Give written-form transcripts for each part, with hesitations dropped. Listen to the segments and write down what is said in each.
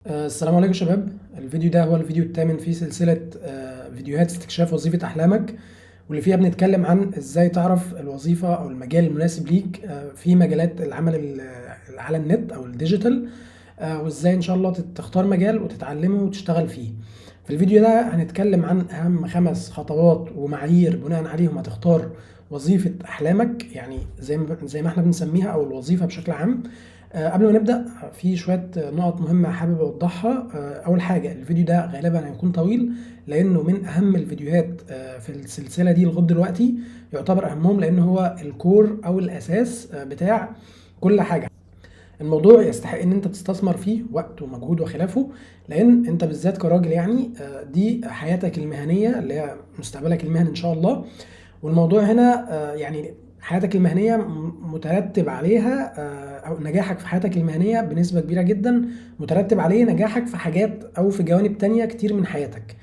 السلام عليكم شباب. الفيديو ده هو الفيديو الثامن في سلسلة فيديوهات استكشاف وظيفة أحلامك، واللي فيها بنتكلم عن إزاي تعرف الوظيفة أو المجال المناسب ليك في مجالات العمل على النت أو الديجيتال، وإزاي إن شاء الله تختار مجال وتتعلمه وتشتغل فيه. في الفيديو ده هنتكلم عن أهم 5 خطوات ومعايير بناء عليهم هتختار وظيفة أحلامك، يعني زي ما احنا بنسميها، أو الوظيفة بشكل عام. قبل ما نبدأ في شوية نقط مهمة حابب أوضحها. أول حاجة، الفيديو ده غالبا هيكون طويل لأنه من أهم الفيديوهات في السلسلة دي لغاية دلوقتي، يعتبر أهمهم لأنه هو الكور أو الأساس بتاع كل حاجة. الموضوع يستحق ان انت تستثمر فيه وقت ومجهود وخلافه، لان انت بالذات كراجل يعني دي حياتك المهنية اللي هي مستقبلك المهني ان شاء الله. والموضوع هنا يعني حياتك المهنية مترتب عليها، أو نجاحك في حياتك المهنية بنسبة كبيرة جدا مترتب عليه نجاحك في حاجات أو في جوانب تانية كتير من حياتك.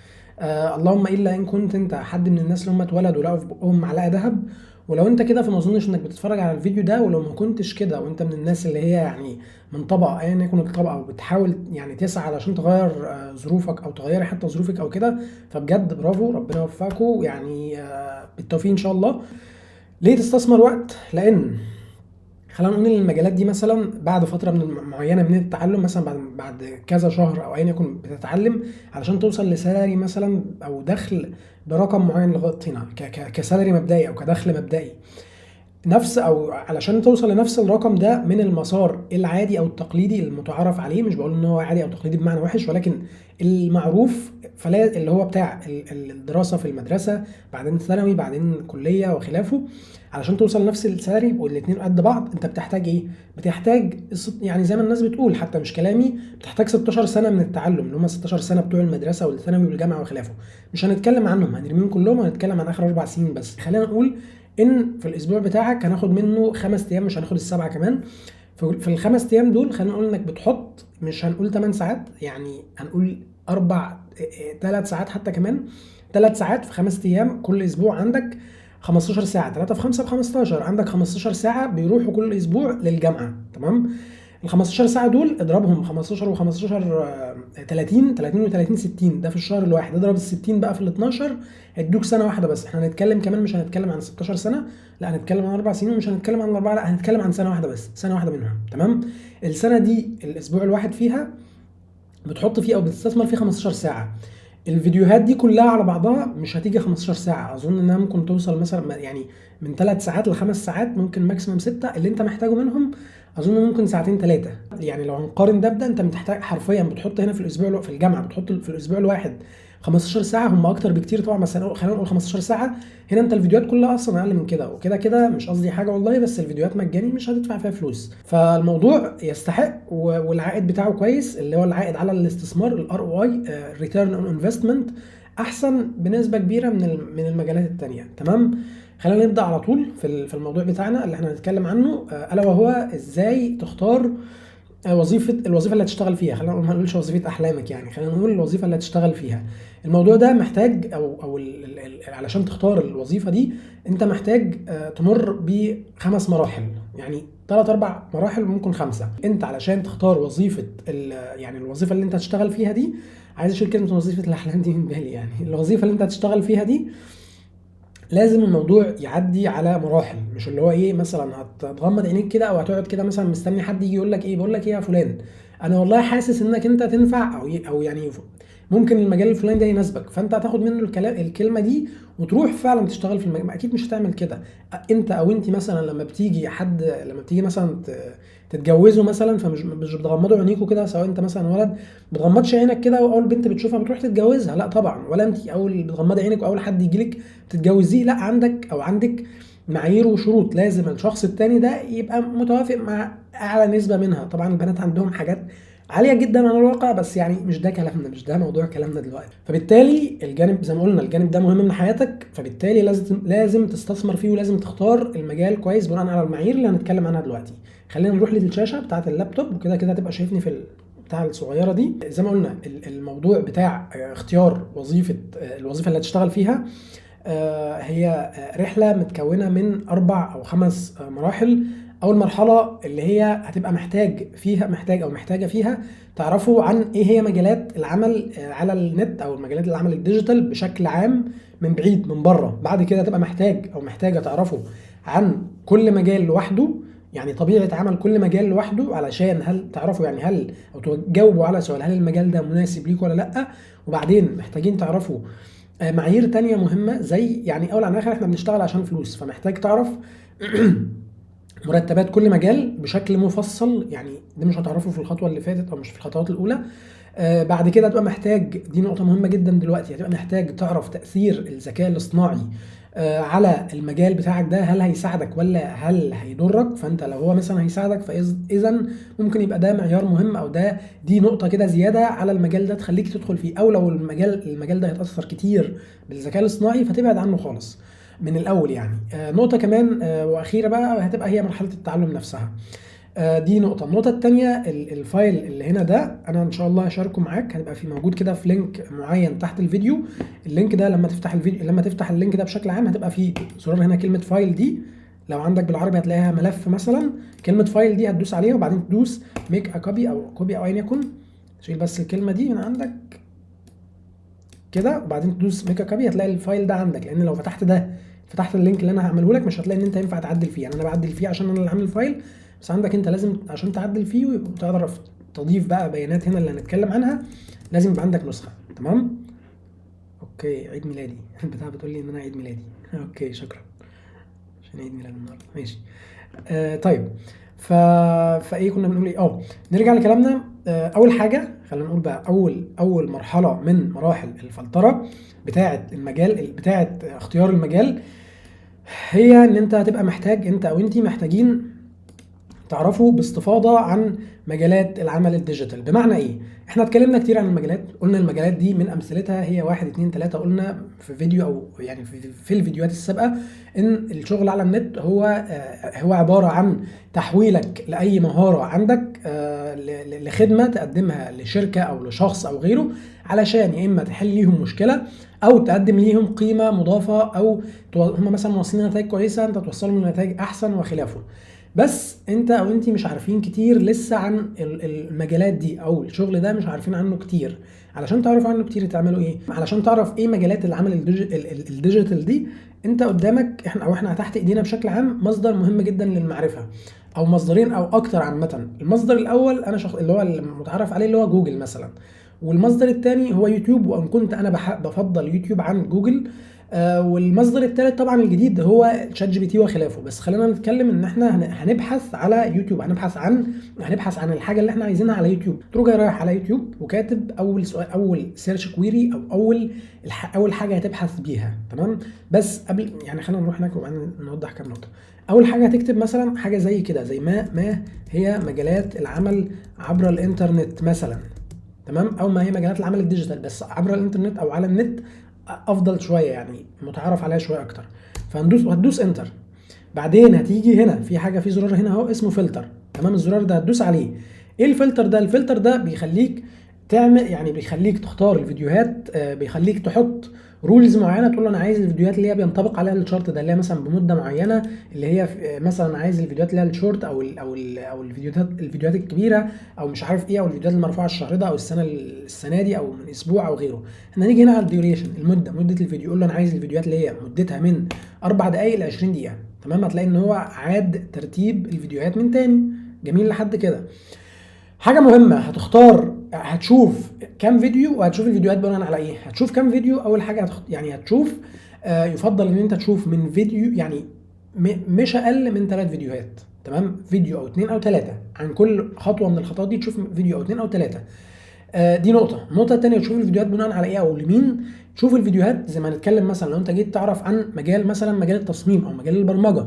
اللهم إلا إن كنت أنت حد من الناس اللي هم اتولدوا لقوا في بقهم معلقة ذهب. ولو أنت كده فما أظنش إنك بتتفرج على الفيديو ده. ولو ما كنتش كده وأنت من الناس اللي هي يعني من طبقة أيا يكن الطبقة، وبتحاول يعني تسعى علشان تغير ظروفك أو تغيري حتى ظروفك أو كده، فبجد برافو، ربنا يوفقكم يعني بالتوفيق ان شاء الله. ليه تستثمر وقت؟ لان خلينا نقول ان المجالات دي مثلا بعد فتره معينه من التعلم، مثلا بعد كذا شهر او ايا يكن بتتعلم علشان توصل لسالري مثلا او دخل برقم معين لغايه هنا كسالري مبدئي او كدخل مبدئي نفس، او علشان توصل لنفس الرقم ده من المسار العادي او التقليدي المتعارف عليه. مش بقول ان هو عادي او تقليدي بمعنى وحش، ولكن المعروف، فلا اللي هو بتاع الدراسه في المدرسه، بعدين ثانوي، بعدين كليه وخلافه. علشان توصل لنفس السالري والاثنين قد بعض، انت بتحتاج ايه؟ بتحتاج يعني زي ما الناس بتقول، حتى مش كلامي، بتحتاج 16 سنه من التعلم، اللي هم 16 سنه بتوع المدرسه والثانوي والجامعه وخلافه. مش هنتكلم عنهم، هنرميهم كلهم وهنتكلم عن اخر 4 سنين بس. خلينا نقول ان في الاسبوع بتاعك هناخد منه 5 ايام، مش هناخد ال7 كمان. في ال5 ايام دول خلينا نقول انك بتحط، مش هنقول 8 ساعات، يعني هنقول 3 ساعات حتى كمان. 3 ساعات في 5 ايام كل اسبوع عندك 15 ساعة. 3 في 5 ب 15، عندك 15 ساعة بيروحوا كل اسبوع للجامعة. تمام. ال 15 ساعة دول اضربهم 15 و15 30 و30 60، ده في الشهر الواحد. اضرب ال 60 بقى في ال 12 هيدوك سنة واحدة بس. احنا هنتكلم كمان، مش هنتكلم عن 16 سنة، لا هنتكلم عن 4 سنين، ومش هنتكلم عن 4، لا هنتكلم عن سنة واحدة بس، سنة واحدة منهم. تمام. السنة دي الاسبوع الواحد فيها بتحط فيه او بتستثمر فيه 15 ساعة. الفيديوهات دي كلها على بعضها مش هتيجي 15 ساعة. أظن إنها ممكن توصل مثلا يعني من 3 ساعات ل5 ساعات، ممكن ماكسيموم 6 اللي أنت محتاجه منهم. أظن ممكن ساعتين 3. يعني لو هنقارن ده بده، أنت بتحتاج حرفيا بتحط هنا في الأسبوع في الجامعة بتحط في الأسبوع الواحد 15 ساعة. هم أكتر بكتير طبعا، بس خلينا نقول 15 ساعة. هنا أنت الفيديوهات كلها أصلا أقل من كده، وكده كده مش قصدي حاجة والله، بس الفيديوهات مجاني مش هتدفع فيها فلوس، فالموضوع يستحق والعائد بتاعه كويس، اللي هو العائد على الاستثمار، الار او اي، ريتيرن اون انفستمنت، احسن بنسبه كبيره من المجالات التانية. تمام. خلينا نبدا على طول في الموضوع بتاعنا اللي احنا هنتكلم عنه، الا وهو ازاي تختار الوظيفه اللي هتشتغل فيها. خلينا نقول، ما نقولش وظيفه احلامك، يعني خلينا نقول الوظيفه اللي هتشتغل فيها. الموضوع ده محتاج علشان تختار الوظيفه دي انت محتاج تمر ب5 مراحل، يعني 3 4 مراحل، ممكن 5. انت علشان تختار وظيفه يعني الوظيفه اللي انت هتشتغل فيها دي، عايز اشيل كلمه وظيفه الاحلام دي من بالي، يعني الوظيفه اللي انت هتشتغل فيها دي لازم الموضوع يعدي على مراحل. مش اللي هو ايه، مثلا هتغمض عينيك كده او هتقعد كده مثلا مستني حد يجي يقول لك ايه، بقول لك ايه يا فلان، انا والله حاسس انك انت تنفع، او يعني ممكن المجال الفلاني ده يناسبك، فانت هتاخد منه الكلمه دي وتروح فعلا تشتغل في المجال. اكيد مش هتعمل كده انت او انت مثلا لما بتيجي مثلا تتجوزوا مثلا، فمش مش بتغمضوا عينيكوا كده، سواء انت مثلا ولد بتغمضش عينك كده واول بنت بتشوفها بتروح تتجوزها، لا طبعا. ولا انت اول بتغمضي عينك واول حد يجي لك تتجوزيه، لا، عندك معايير وشروط. لازم الشخص التاني ده يبقى متوافق مع اعلى نسبة منها. طبعا البنات عندهم حاجات عالية جدا على الواقع، بس يعني مش ده كلامنا، مش ده موضوع كلامنا دلوقتي. فبالتالي الجانب زي ما قلنا، الجانب ده مهم من حياتك، فبالتالي لازم تستثمر فيه، ولازم تختار المجال كويس بناء على المعايير اللي هنتكلم عنها دلوقتي. خلينا نروح للشاشة بتاعة اللابتوب، وكده كده هتبقى شايفني في بتاع الصغيرة دي. زي ما قلنا الموضوع بتاع اختيار الوظيفة اللي هتشتغل فيها هي رحلة متكونة من 4 أو 5 مراحل. اول مرحله اللي هي هتبقى محتاجه فيها تعرفوا عن ايه هي مجالات العمل على النت، او مجالات العمل الديجيتال بشكل عام من بعيد من بره. بعد كده تبقى محتاجه تعرفوا عن كل مجال لوحده، يعني طبيعه عمل كل مجال لوحده، علشان هل تعرفوا يعني هل او تجاوبوا على سؤال هل المجال ده مناسب ليكم ولا لا. وبعدين محتاجين تعرفوا معايير تانية مهمة، زي يعني أول عن آخر إحنا بنشتغل عشان فلوس، فمحتاج تعرف مرتبات كل مجال بشكل مفصل. يعني ده مش هتعرفه في الخطوة اللي فاتت أو مش في الخطوات الأولى. بعد كده هتبقى محتاج، دي نقطة مهمة جدا دلوقتي، هتبقى محتاج تعرف تأثير الذكاء الاصطناعي على المجال بتاعك ده، هل هيساعدك ولا هل هيضرك. فانت لو هو مثلا هيساعدك فاذا ممكن يبقى ده معيار مهم، او دي نقطة كده زيادة على المجال ده تخليك تدخل فيه. او لو المجال ده هيتأثر كتير بالذكاء الاصطناعي فتبعد عنه خالص من الاول يعني. نقطة كمان واخيرة بقى هتبقى هي مرحلة التعلم نفسها. دي نقطة. النقطة التانية الفايل اللي هنا ده أنا إن شاء الله هشاركه معاك، هيبقى في موجود كده في لينك معين تحت الفيديو. اللينك ده لما تفتح اللينك ده بشكل عام هتبقى فيه زرار هنا كلمة فايل دي، لو عندك بالعربي هتلاقيها ملف مثلا. كلمة فايل دي هتدوس عليها وبعدين تدوس ميك ا كوبي أو كوبي أو أيا يكن. شيل بس الكلمة دي من عندك كده وبعدين تدوس ميك ا كوبي، هتلاقي الفايل ده عندك. لأن لو فتحت اللينك اللي أنا هعمله لك مش هتلاقي إن أنت ينفع تعدل فيه. يعني أنا بعدل فيه عشان أنا اللي عامل الفايل، بس عندك انت لازم عشان تعدل فيه وتعرف تضيف بقى بيانات هنا اللي هنتكلم عنها لازم يبقى عندك نسخة. تمام. اوكي عيد ميلادي البتاع بتقول لي ان انا عيد ميلادي. اوكي شكرا عشان عيد ميلادي النهارده. ماشي. طيب فايه كنا بنقول ايه؟ نرجع لكلامنا. اول حاجه خلينا نقول بقى اول مرحله من مراحل الفلتره بتاعه المجال، بتاعه اختيار المجال، هي ان انت هتبقى محتاج، انت او انتي محتاجين تعرفوا باستفاضة عن مجالات العمل الديجيتال. بمعنى ايه؟ احنا اتكلمنا كتير عن المجالات، قلنا المجالات دي من امثلتها هي 1 2 3. قلنا في فيديو او يعني في الفيديوهات السابقة ان الشغل على النت هو عبارة عن تحويلك لأي مهارة عندك لخدمة تقدمها لشركة او لشخص او غيره، علشان يا اما تحل ليهم مشكلة او تقدم ليهم قيمة مضافة، او هم مثلا موصلين نتائج كويسة انت توصلهم لنتائج احسن وخلافه. بس انت او انتي مش عارفين كتير لسه عن المجالات دي، او الشغل ده مش عارفين عنه كتير. علشان تعرفوا عنه كتير تعملوا ايه؟ علشان تعرف ايه مجالات العمل الديجيتال دي، انت قدامك احنا تحت ايدينا بشكل عام مصدر مهم جدا للمعرفة، او مصدرين او اكتر عامة. المصدر الاول انا اللي هو المتعارف عليه اللي هو جوجل مثلا، والمصدر الثاني هو يوتيوب، وان كنت انا بفضل يوتيوب عن جوجل. والمصدر الثالث طبعا الجديد هو شات جي بي تي وخلافه. بس خلينا نتكلم ان احنا هنبحث على يوتيوب، هنبحث عن الحاجه اللي احنا عايزينها على يوتيوب. تروح رايح على يوتيوب وكاتب اول سؤال، اول سيرش كويري، او اول حاجه هتبحث بيها. تمام. بس قبل يعني خلينا نروح هناك وبعدين نوضح كام نقطه. اول حاجه هتكتب مثلا حاجه زي كده، زي ما هي مجالات العمل عبر الانترنت مثلا. تمام. او ما هي مجالات العمل الديجيتال بس عبر الانترنت او على النت افضل شويه، يعني متعرف عليها شويه اكتر. هتدوس انتر. بعدين هتيجي هنا في زرار هنا اهو اسمه فلتر. تمام. الزرار ده هتدوس عليه. ايه الفلتر ده؟ الفلتر ده بيخليك بيخليك تختار الفيديوهات، بيخليك تحط رولز معينه، تقول له انا عايز الفيديوهات اللي هي بينطبق عليها الشرط ده، اللي هي مثلا بمده معينه، اللي هي مثلا عايز الفيديوهات اللي هي الشورت او الفيديوهات الكبيره، او مش عارف ايه، او الفيديوهات المرفوعه الشهر ده او السنه دي او من اسبوع او غيره. احنا هنيجي هنا على الديوريشن، مده الفيديو، قول له انا عايز الفيديوهات اللي هي مدتها من 4 دقائق ل 20 دقيقه. تمام. هتلاقي ان هو عاد ترتيب الفيديوهات من تاني. جميل لحد كده. حاجه مهمه، هتشوف كام فيديو، وهتشوف الفيديوهات بناء على ايه. هتشوف كام فيديو. اول حاجه هتشوف يفضل ان انت تشوف من فيديو، يعني مش اقل من 3 فيديوهات. تمام. فيديو او 2 او 3 عن كل خطوه من الخطوات دي، تشوف فيديو او 2 او 3. دي نقطه. النقطه الثانيه تشوف الفيديوهات بناء على ايه او لمين. تشوف الفيديوهات زي ما هنتكلم مثلا لو انت جيت تعرف عن مجال، مثلا مجال التصميم او مجال البرمجه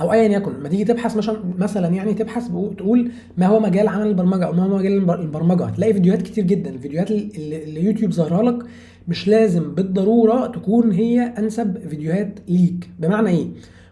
او ايا يكن، ما تيجي تبحث مثلا يعني تبحث تقول ما هو مجال عمل البرمجه او ما هو مجال البرمجه، هتلاقي فيديوهات كتير جدا. الفيديوهات اللي يوتيوب ظاهره لك مش لازم بالضروره تكون هي انسب فيديوهات ليك. بمعنى ايه؟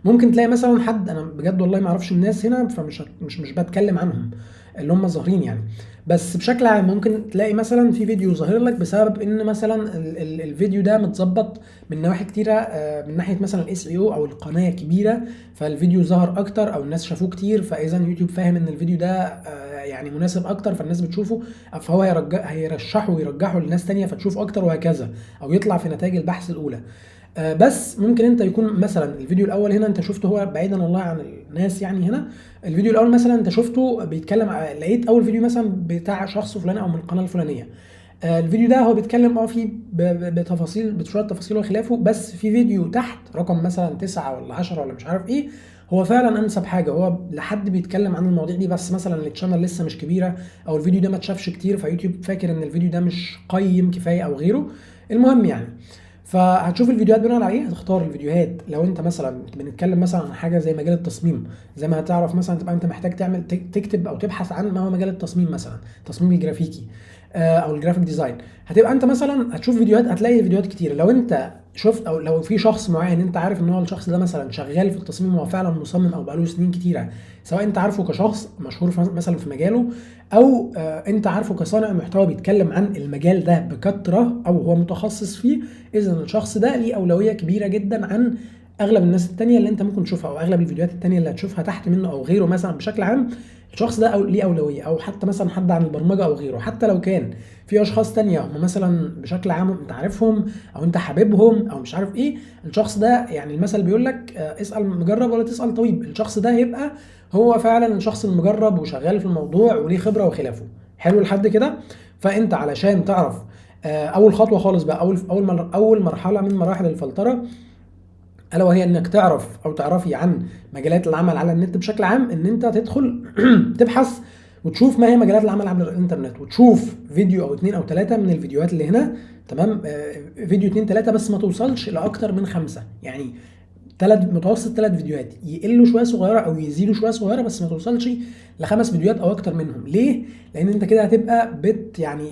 ممكن تلاقي مثلا حد، انا بجد والله ما اعرفش الناس هنا فمش مش بتكلم عنهم، اللي هم ظاهرين يعني. بس بشكل عام ممكن تلاقي مثلا في فيديو ظاهر لك بسبب ان مثلا الفيديو ده متظبط من نواحي كتيره، من ناحيه مثلا الاس اي او القناه كبيره، فالفيديو ظهر اكتر او الناس شافوه كتير، فاذا يوتيوب فاهم ان الفيديو ده يعني مناسب اكتر فالناس بتشوفه، فهو هيرشحه ويرجحه لناس تانية فتشوف اكتر وهكذا، او يطلع في نتائج البحث الاولى. بس ممكن انت يكون مثلا الفيديو الاول هنا انت شفته، هو بعيدا والله عن الناس يعني، هنا الفيديو الاول مثلا انت شفته بيتكلم لقيت اول فيديو مثلا بتاع شخص فلاني او من القناه الفلانيه، الفيديو ده هو بيتكلم فيه بتفاصيل، بشويه تفاصيل وخلافه، بس في فيديو تحت رقم مثلا 9 ولا 10 ولا مش عارف ايه، هو فعلا انسب حاجه، هو لحد بيتكلم عن المواضيع دي، بس مثلا التشانل لسه مش كبيره او الفيديو ده ما اتشافش كتير، فيوتيوب فاكر ان الفيديو ده مش قيم كفايه او غيره. المهم يعني، فهتشوف الفيديوهات بناء عليه هتختار الفيديوهات. لو انت مثلا بنتكلم مثلا عن حاجه زي مجال التصميم، زي ما هتعرف مثلا تبقى انت محتاج تعمل تكتب او تبحث عن ما هو مجال التصميم، مثلا التصميم الجرافيكي او الجرافيك ديزاين، هتبقى انت مثلا هتشوف فيديوهات، هتلاقي فيديوهات كتير. لو انت شفت او لو في شخص معين انت عارف ان هو الشخص ده مثلا شغال في التصميم، هو فعلا مصمم او بقاله سنين كتيره، سواء انت عارفه كشخص مشهور مثلا في مجاله، او انت عارفه كصانع محتوى بيتكلم عن المجال ده بكثره او هو متخصص فيه، اذا الشخص ده ليه اولويه كبيره جدا عن اغلب الناس التانية اللي انت ممكن تشوفها، او اغلب الفيديوهات التانية اللي هتشوفها تحت منه او غيره. مثلا بشكل عام الشخص ده ليه اولويه، او حتى مثلا حد عن البرمجه او غيره، حتى لو كان في اشخاص تانية هم مثلا بشكل عام انت عارفهم او انت حاببهم او مش عارف ايه، الشخص ده يعني المثل بيقول لك اسال مجرب ولا تسال طبيب، الشخص ده هيبقى هو فعلا الشخص المجرب وشغال في الموضوع وليه خبره وخلافه. حلو لحد كده؟ فانت علشان تعرف اول خطوه خالص بقى، اول مرحله من مراحل الفلتره، الا وهي انك تعرف او تعرفي عن مجالات العمل على النت بشكل عام، ان انت تدخل تبحث وتشوف ما هي مجالات العمل عبر الانترنت، وتشوف فيديو او 2 او 3 من الفيديوهات اللي هنا. تمام، فيديو 2 3 بس، ما توصلش لاكتر من 5 يعني، متوسط 3 فيديوهات، يقلوا شويه صغيره او يزيدوا شويه صغيره، بس ما توصلش ل5 فيديوهات او اكتر منهم. ليه؟ لان انت كده هتبقى يعني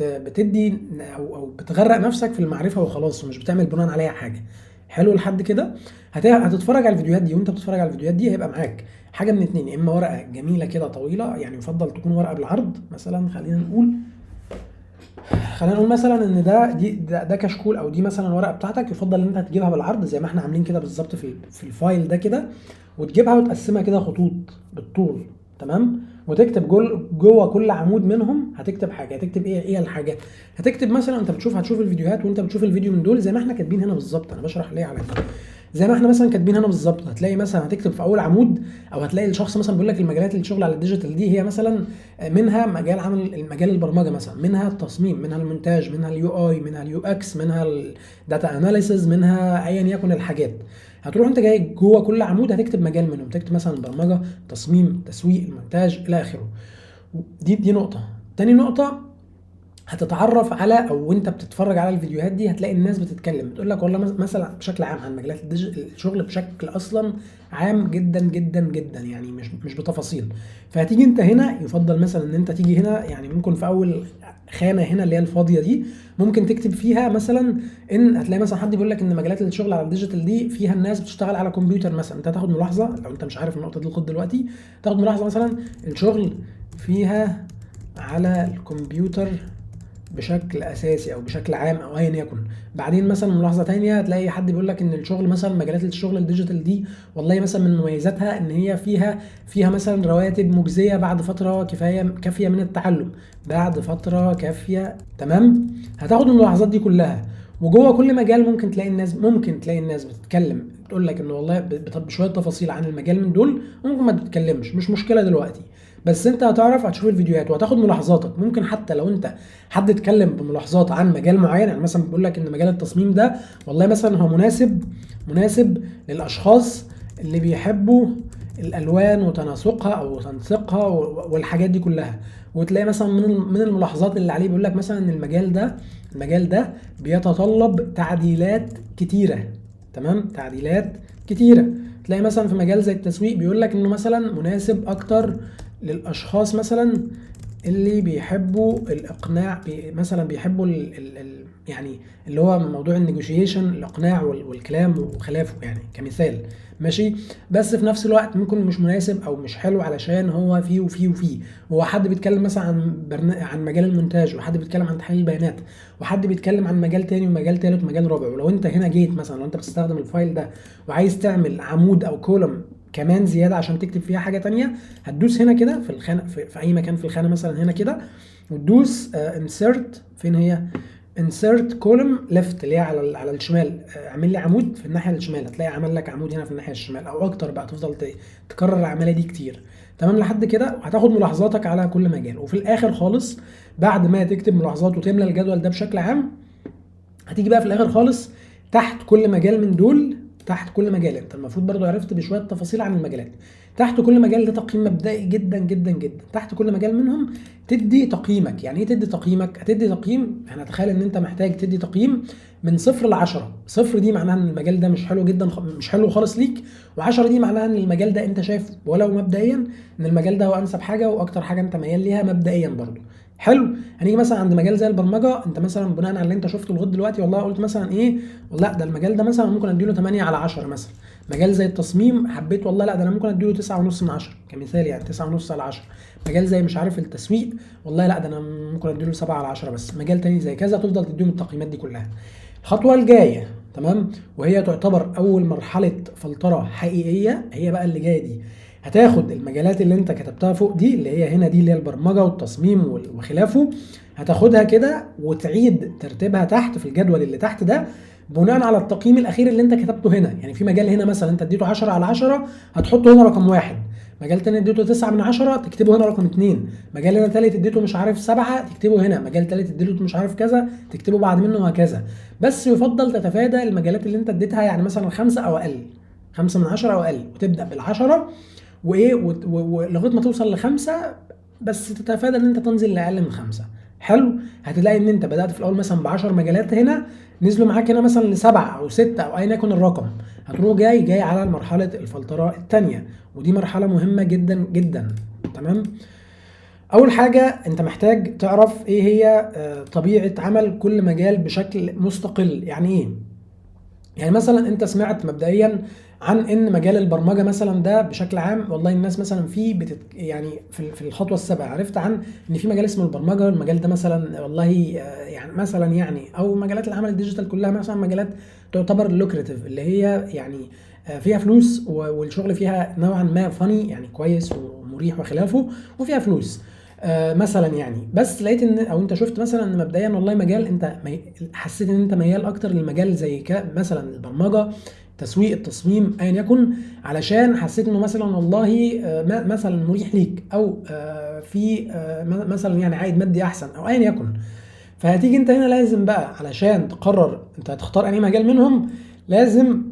بتدي او بتغرق نفسك في المعرفه وخلاص، ومش بتعمل بناء عليها حاجه. حلو لحد كده؟ هتتفرج على الفيديوهات دي، وانت بتتفرج على الفيديوهات دي هيبقى معاك حاجه من اتنين، يا اما ورقه جميله كده طويله، يعني يفضل تكون ورقه بالعرض مثلا، خلينا نقول مثلا ان ده كشكول، او دي مثلا ورقه بتاعتك، يفضل ان انت تجيبها بالعرض زي ما احنا عاملين كده بالظبط في الفايل ده كده، وتجيبها وتقسمها كده خطوط بالطول. تمام، وتكتب جوه كل عمود منهم هتكتب حاجه. هتكتب ايه الحاجه؟ هتكتب مثلا، انت هتشوف الفيديوهات وانت بتشوف الفيديو من دول زي ما احنا كاتبين هنا بالظبط، انا بشرح ليه على كده، زي ما احنا مثلا كاتبين هنا بالظبط. هتلاقي مثلا هتكتب في اول عمود، او هتلاقي الشخص مثلا بيقول لك المجالات اللي الشغل على الديجيتال دي هي مثلا منها مجال مجال البرمجه مثلا، منها التصميم، منها المونتاج، منها اليو اي، منها اليو اكس، منها الداتا اناليسز، منها ايا يكن الحاجات. هتروح انت جاي جوه كل عمود هتكتب مجال منهم، تكتب مثلا البرمجه، تصميم، تسويق، المونتاج الى اخره. دي نقطه. تاني نقطه، هتتعرف على، او وانت بتتفرج على الفيديوهات دي هتلاقي الناس بتتكلم بتقول لك والله مثلا بشكل عام عن مجالات الشغل بشكل اصلا عام جدا جدا جدا، يعني مش بتفاصيل. فهتيجي انت هنا، يفضل مثلا ان انت تيجي هنا، يعني ممكن في اول خانه هنا اللي هي الفاضيه دي ممكن تكتب فيها مثلا، ان هتلاقي مثلا حد بيقول لك ان مجالات الشغل على الديجيتال دي فيها الناس بتشتغل على كمبيوتر مثلا، انت تاخد ملاحظه لو انت مش عارف النقطه دي لغايه دلوقتي، تاخد ملاحظه مثلا الشغل فيها على الكمبيوتر بشكل اساسي او بشكل عام او ايا يكن. بعدين مثلا ملاحظه تانية هتلاقي حد بيقول لك ان الشغل مثلا مجالات الشغل الديجيتال دي والله مثلا من مميزاتها ان هي فيها مثلا رواتب مجزيه بعد فتره كافيه من التعلم، بعد فتره كافيه. تمام، هتاخد الملاحظات دي كلها، وجوه كل مجال ممكن تلاقي الناس بتتكلم بتقول لك ان والله بشويه تفاصيل عن المجال من دول، وممكن ما تتكلمش، مش مشكله دلوقتي، بس انت هتشوف الفيديوهات وهتاخد ملاحظاتك. ممكن حتى لو انت حد اتكلم بملاحظات عن مجال معين، يعني مثلا بيقول لك ان مجال التصميم ده والله مثلا هو مناسب للاشخاص اللي بيحبوا الالوان وتناسقها او تنسيقها والحاجات دي كلها، وتلاقي مثلا من الملاحظات اللي عليه بيقول لك مثلا ان المجال ده بيتطلب تعديلات كتيره. تمام، تعديلات كتيره. تلاقي مثلا في مجال زي التسويق بيقول لك انه مثلا مناسب اكتر للاشخاص مثلا اللي بيحبوا الاقناع، مثلا بيحبوا يعني اللي هو موضوع النيجوشيشن، الاقناع والكلام وخلافه يعني كمثال، ماشي. بس في نفس الوقت ممكن مش مناسب او مش حلو علشان هو فيه وفيه وفيه. هو حد بيتكلم مثلا عن مجال المونتاج، وحد بيتكلم عن تحليل البيانات، وحد بيتكلم عن مجال تاني ومجال تالت ومجال رابع. ولو انت هنا جيت مثلا، لو انت بتستخدم الفايل ده وعايز تعمل عمود او كولوم كمان زياده عشان تكتب فيها حاجه تانية، هتدوس هنا كده في الخانه، في اي مكان في الخانه مثلا هنا كده، وتدوس انسرت. فين هي؟ انسرت كولوم ليفت، اللي هي على الشمال. اعمل لي عمود في الناحيه الشمال، هتلاقي عمل لك عمود هنا في الناحيه الشمال او اكتر بقى. تفضل تكرر العمليه دي كتير، تمام، لحد كده. وهتاخد ملاحظاتك على كل مجال. وفي الاخر خالص بعد ما تكتب ملاحظات وتملى الجدول ده بشكل عام، هتيجي بقى في الاخر خالص تحت كل مجال من دول، تحت كل مجال انت المفروض برضو عرفت بشويه تفاصيل عن المجالات. تحت كل مجال ده تقييم مبدئي جدا جدا جدا. تحت كل مجال منهم تدي تقييمك. يعني ايه تدي تقييمك؟ هتدي تقييم، هنتخيل ان انت محتاج تدي تقييم من 0 ل 10. 0 دي معناها ان المجال ده مش حلو جدا، مش حلو خالص ليك، و10 دي معناها ان المجال ده انت شايف ولو مبدئيا ان المجال ده هو انسب حاجه واكتر حاجه انت ميال ليها مبدئيا برضو. حلو. هنيجي مثلا عند مجال زي البرمجه، انت مثلا بناء على اللي انت شفته لغايه دلوقتي والله قلت مثلا ايه، والله ده المجال ده مثلا ممكن اديله 8 على 10 مثلا. مجال زي التصميم حبيت والله لا ده انا ممكن اديله 9.5 من 10 كمثال، يعني 9.5 على 10. مجال زي مش عارف التسويق، والله لا ده انا ممكن اديله 7 على 10 بس. مجال تاني زي كذا، تفضل تديهم التقييمات دي كلها. الخطوه الجايه، تمام، وهي تعتبر اول مرحله فلتره حقيقيه، هي بقى اللي جايه دي. هتاخد المجالات اللي انت كتبتها فوق دي، اللي هي هنا دي، اللي هي البرمجه والتصميم وخلافه، هتاخدها كده وتعيد ترتيبها تحت في الجدول اللي تحت ده بناء على التقييم الاخير اللي انت كتبته هنا. يعني في مجال هنا مثلا انت اديته 10 على 10، هتحطه هنا رقم 1. مجال تاني اديته 9 من 10، تكتبه هنا رقم 2. مجال هنا تالت اديته مش عارف 7، تكتبه هنا. مجال تالت اديته مش عارف كذا، تكتبه بعد منه، وهكذا. بس يفضل تتفادى المجالات اللي انت اديتها يعني مثلا 5 او اقل، 5 من 10 او اقل، وتبدا بالعشرة وايه ولغايه ما توصل لخمسه، بس تتفادى ان انت تنزل لاقل من خمسه. حلو. هتلاقي ان انت بدات في الاول مثلا ب 10 مجالات، هنا نزلوا معاك هنا مثلا لسبعه او سته او ايا يكن الرقم. هتروح جاي على مرحله الفلتره الثانيه، ودي مرحله مهمه جدا جدا، تمام. اول حاجه انت محتاج تعرف ايه هي طبيعه عمل كل مجال بشكل مستقل. يعني ايه؟ يعني مثلا انت سمعت مبدئيا عن ان مجال البرمجه مثلا ده بشكل عام، والله الناس مثلا فيه يعني في الخطوه السابقه عرفت عن ان في مجال اسمه البرمجه. المجال ده مثلا والله يعني مثلا يعني، او مجالات العمل الديجيتال كلها مثلا مجالات تعتبر لوكريتيف، اللي هي يعني فيها فلوس والشغل فيها نوعا ما فاني، يعني كويس ومريح وخلافه، وفيها فلوس مثلا يعني. بس لقيت ان، او انت شفت مثلا ان مبدئيا والله مجال انت حسيت ان انت ميال اكتر للمجال زي مثلا البرمجه، تسويق، التصميم، ايا يكن، علشان حسيت انه مثلا والله مثلا مريح ليك، او في مثلا يعني عائد مادي احسن، او ايا يكن. فهتيجي انت هنا لازم بقى علشان تقرر انت هتختار انهي مجال منهم، لازم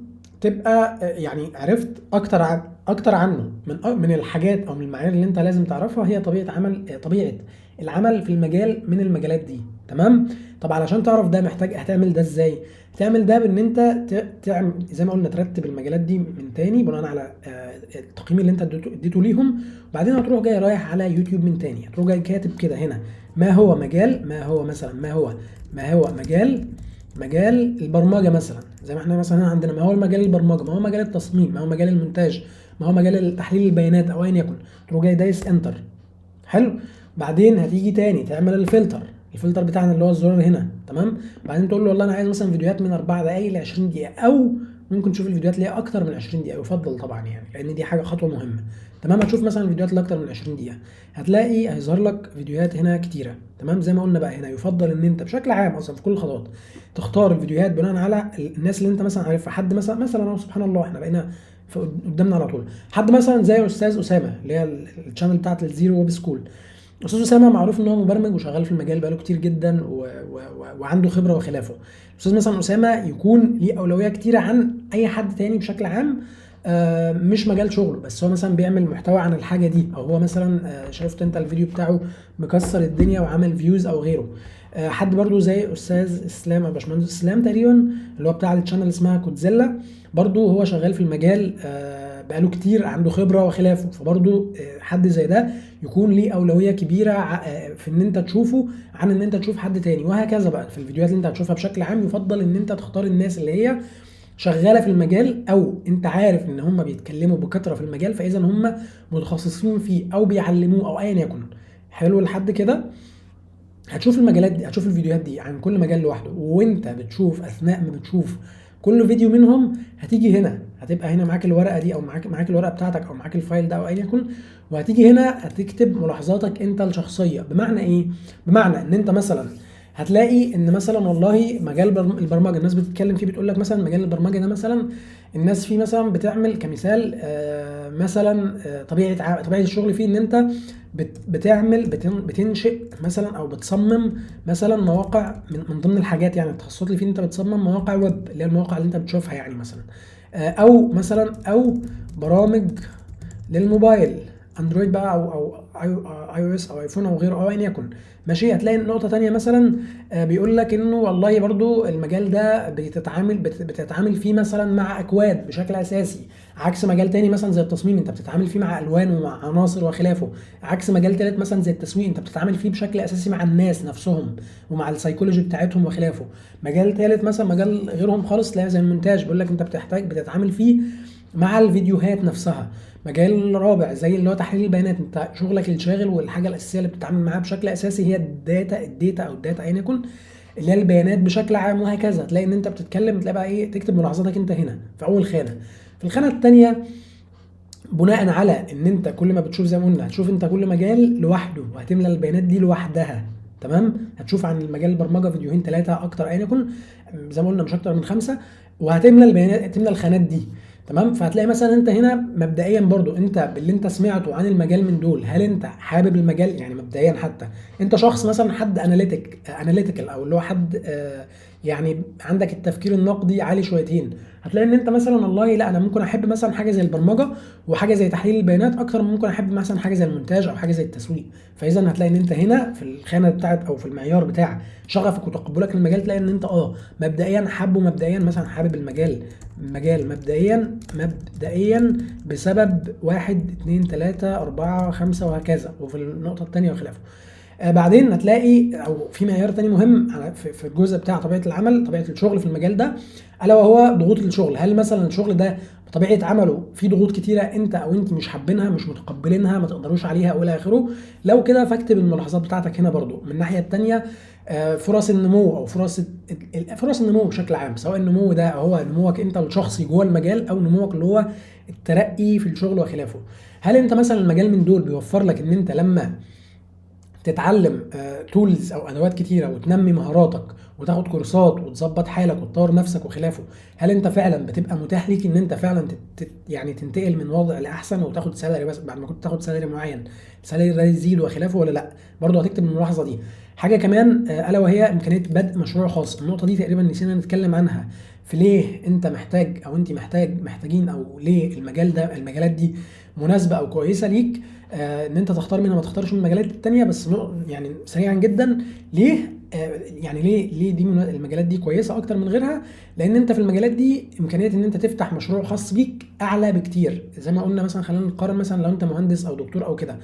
تبقى يعني عرفت اكتر عنه. من الحاجات او من المعايير اللي انت لازم تعرفها هي طبيعه العمل في المجال من المجالات دي، تمام. طب علشان تعرف ده محتاج هتعمل ده ازاي؟ تعمل ده بان انت تعمل زي ما قلنا، ترتب المجالات دي من تاني بناء على التقييم اللي انت اديته ليهم. وبعدين هتروح جاي رايح على يوتيوب من تاني، هتروح جاي كاتب كده هنا ما هو مجال، ما هو مثلا ما هو مجال البرمجه مثلا. زي ما احنا مثلا هنا عندنا ما هو مجال البرمجه، ما هو مجال التصميم، ما هو مجال المونتاج، ما هو مجال تحليل البيانات، او ايا يكن. تروح جاي دايس انتر. حلو. بعدين هتيجي تاني تعمل الفلتر بتاعنا اللي هو الزرار هنا، تمام. بعدين تقول له والله انا عايز مثلا فيديوهات من 4 دقائق ل 20 دقيقه، او ممكن تشوف الفيديوهات اللي هي اكتر من 20 دقيقه، يفضل طبعا يعني، لان دي حاجه خطوه مهمه، تمام. هتشوف مثلا الفيديوهات اللي اكتر من 20 دقيقه، هتلاقي هيظهر لك فيديوهات هنا كتيره، تمام. زي ما قلنا بقى هنا يفضل ان انت بشكل عام اصلا في كل الخطوات تختار الفيديوهات بناء على الناس اللي انت مثلا عارفها. حد مثلا اهو سبحان الله احنا بقينا قدامنا على طول حد مثلا زي استاذ اسامه، اللي هي الشانل بتاعت الزيرو ويب سكول. استاذ اسامه معروف ان هو مبرمج وشغال في المجال بقاله كتير جدا وعنده خبره وخلافه. استاذ مثلا اسامه يكون ليه اولويه كتيره عن اي حد تاني بشكل عام، مش مجال شغله، بس هو مثلا بيعمل محتوى عن الحاجه دي، او هو مثلا شفت انت الفيديو بتاعه مكسر الدنيا وعمل فيوز او غيره. حد برضو زي استاذ اسلام او باشمهندس اسلام تقريبا، اللي هو بتاع الشانل اسمها كودزيلا، برضو هو شغال في المجال بقاله كتير، عنده خبره وخلافه. فبرضو حد زي ده يكون ليه اولويه كبيره في ان انت تشوفه عن ان انت تشوف حد تاني. وهكذا بقى في الفيديوهات اللي انت هتشوفها بشكل عام، يفضل ان انت تختار الناس اللي هي شغاله في المجال، او انت عارف ان هم بيتكلموا بكثره في المجال، فاذا هم متخصصين فيه او بيعلموه او ايا يكن. حلو لحد كده. هتشوف المجالات دي، هتشوف الفيديوهات دي عن كل مجال لوحده، وانت بتشوف اثناء ما بتشوف كل فيديو منهم هتيجي هنا، هتبقى هنا معاك الورقه دي او معاك الورقه بتاعتك او معاك الفايل ده او ايا يكن، وهتيجي هنا هتكتب ملاحظاتك انت الشخصيه. بمعنى ايه؟ بمعنى ان انت مثلا هتلاقي ان مثلا والله مجال البرمجه الناس بتتكلم فيه، بتقول لك مثلا مجال البرمجه ده مثلا الناس فيه مثلا بتعمل كمثال مثلا طبيعه الشغل فيه ان انت بتنشئ مثلا او بتصمم مثلا مواقع من ضمن الحاجات، يعني التخصصات اللي فيه انت بتصمم مواقع ويب اللي هي المواقع اللي انت بتشوفها يعني مثلا، او مثلا او برامج للموبايل اندرويد بقى او اي او اس او ايفون او غيره او ايا يكن. ماشي. هتلاقي نقطه تانية مثلا بيقول لك انه والله برضو المجال ده بتتعامل فيه مثلا مع اكواد بشكل اساسي، عكس مجال تاني مثلا زي التصميم انت بتتعامل فيه مع الوان ومع عناصر وخلافه، عكس مجال تالت مثلا زي التسويق انت بتتعامل فيه بشكل اساسي مع الناس نفسهم ومع السيكولوجي بتاعتهم وخلافه. مجال تالت مثلا مجال غيرهم خالص لا زي المونتاج بيقول لك انت بتتعامل فيه مع الفيديوهات نفسها. مجال رابع زي اللي هو تحليل البيانات، انت شغلك الشاغل والحاجه الاساسيه اللي بتتعامل معاها بشكل اساسي هي الداتا او الداتا ايا يكن اللي هي البيانات بشكل عام. وهكذا تلاقي ان انت بتتكلم، تلاقي بقى ايه تكتب ملاحظاتك انت هنا في اول خانه. في الخانه الثانيه بناء على ان انت كل ما بتشوف زي ما قلنا هتشوف انت كل مجال لوحده وهتملى البيانات دي لوحدها. تمام. هتشوف عن المجال البرمجه فيديوهين ثلاثه اكتر ايا يكن، زي ما قلنا مش اكتر من 5، وهتملى البيانات، تملى الخانات دي. تمام. فهتلاقي مثلا انت هنا مبدئيا برضو انت باللي انت سمعته عن المجال من دول، هل انت حابب المجال؟ يعني مبدئيا حتى انت شخص مثلا حد اناليتيكال او اللي هو حد يعني عندك التفكير النقدي عالي شويتين، هتلاقي ان انت مثلا والله لا انا ممكن احب مثلا حاجه زي البرمجه وحاجه زي تحليل البيانات اكتر من ممكن احب مثلا حاجه زي المونتاج او حاجه زي التسويق. فاذا هتلاقي ان انت هنا في الخانه بتاعت او في المعيار بتاع شغفك وتقبلك للمجال تلاقي ان انت مبدئيا حابه، مبدئيا مثلا حابب المجال مبدئيا بسبب 1 2 3 4 5 وهكذا، وفي النقطه الثانيه وخلافه. بعدين هتلاقي او في معيار تاني مهم في الجزء بتاع طبيعه العمل، طبيعه الشغل في المجال ده، الا وهو ضغوط الشغل. هل مثلا الشغل ده بطبيعه عمله في ضغوط كتيره انت او انت مش حابينها مش متقبلينها ما تقدروش عليها او الى اخره؟ لو كده فاكتب الملاحظات بتاعتك هنا برضو. من الناحيه الثانيه فرص النمو او فرص النمو بشكل عام، سواء النمو ده هو نموك انت الشخصي جوه المجال او نموك اللي هو الترقي في الشغل وخلافه. هل انت مثلا المجال من دول بيوفر لك ان انت لما تتعلم تولز او ادوات كتيره وتنمي مهاراتك وتاخد كورسات وتظبط حالك وتطور نفسك وخلافه، هل انت فعلا بتبقى متاح ليك ان انت فعلا يعني تنتقل من وضع لاحسن وتاخد سالري بس بعد ما كنت تاخد سالري معين، سالري ده يزيد وخلافه ولا لا؟ برضه هتكتب الملاحظه دي. حاجه كمان الا وهي امكانيه بدء مشروع خاص. النقطه دي تقريبا نسينا نتكلم عنها، في ليه انت محتاج او انت محتاجين او ليه المجالات دي مناسبه او كويسه ليك ان انت تختار منها ما تختارش من المجالات التانية. بس يعني سريعا جدا ليه يعني ليه دي المجالات دي كويسه اكتر من غيرها؟ لان انت في المجالات دي امكانيه ان انت تفتح مشروع خاص بيك اعلى بكتير. زي ما قلنا مثلا خلينا نقارن مثلا لو انت مهندس او دكتور او كده،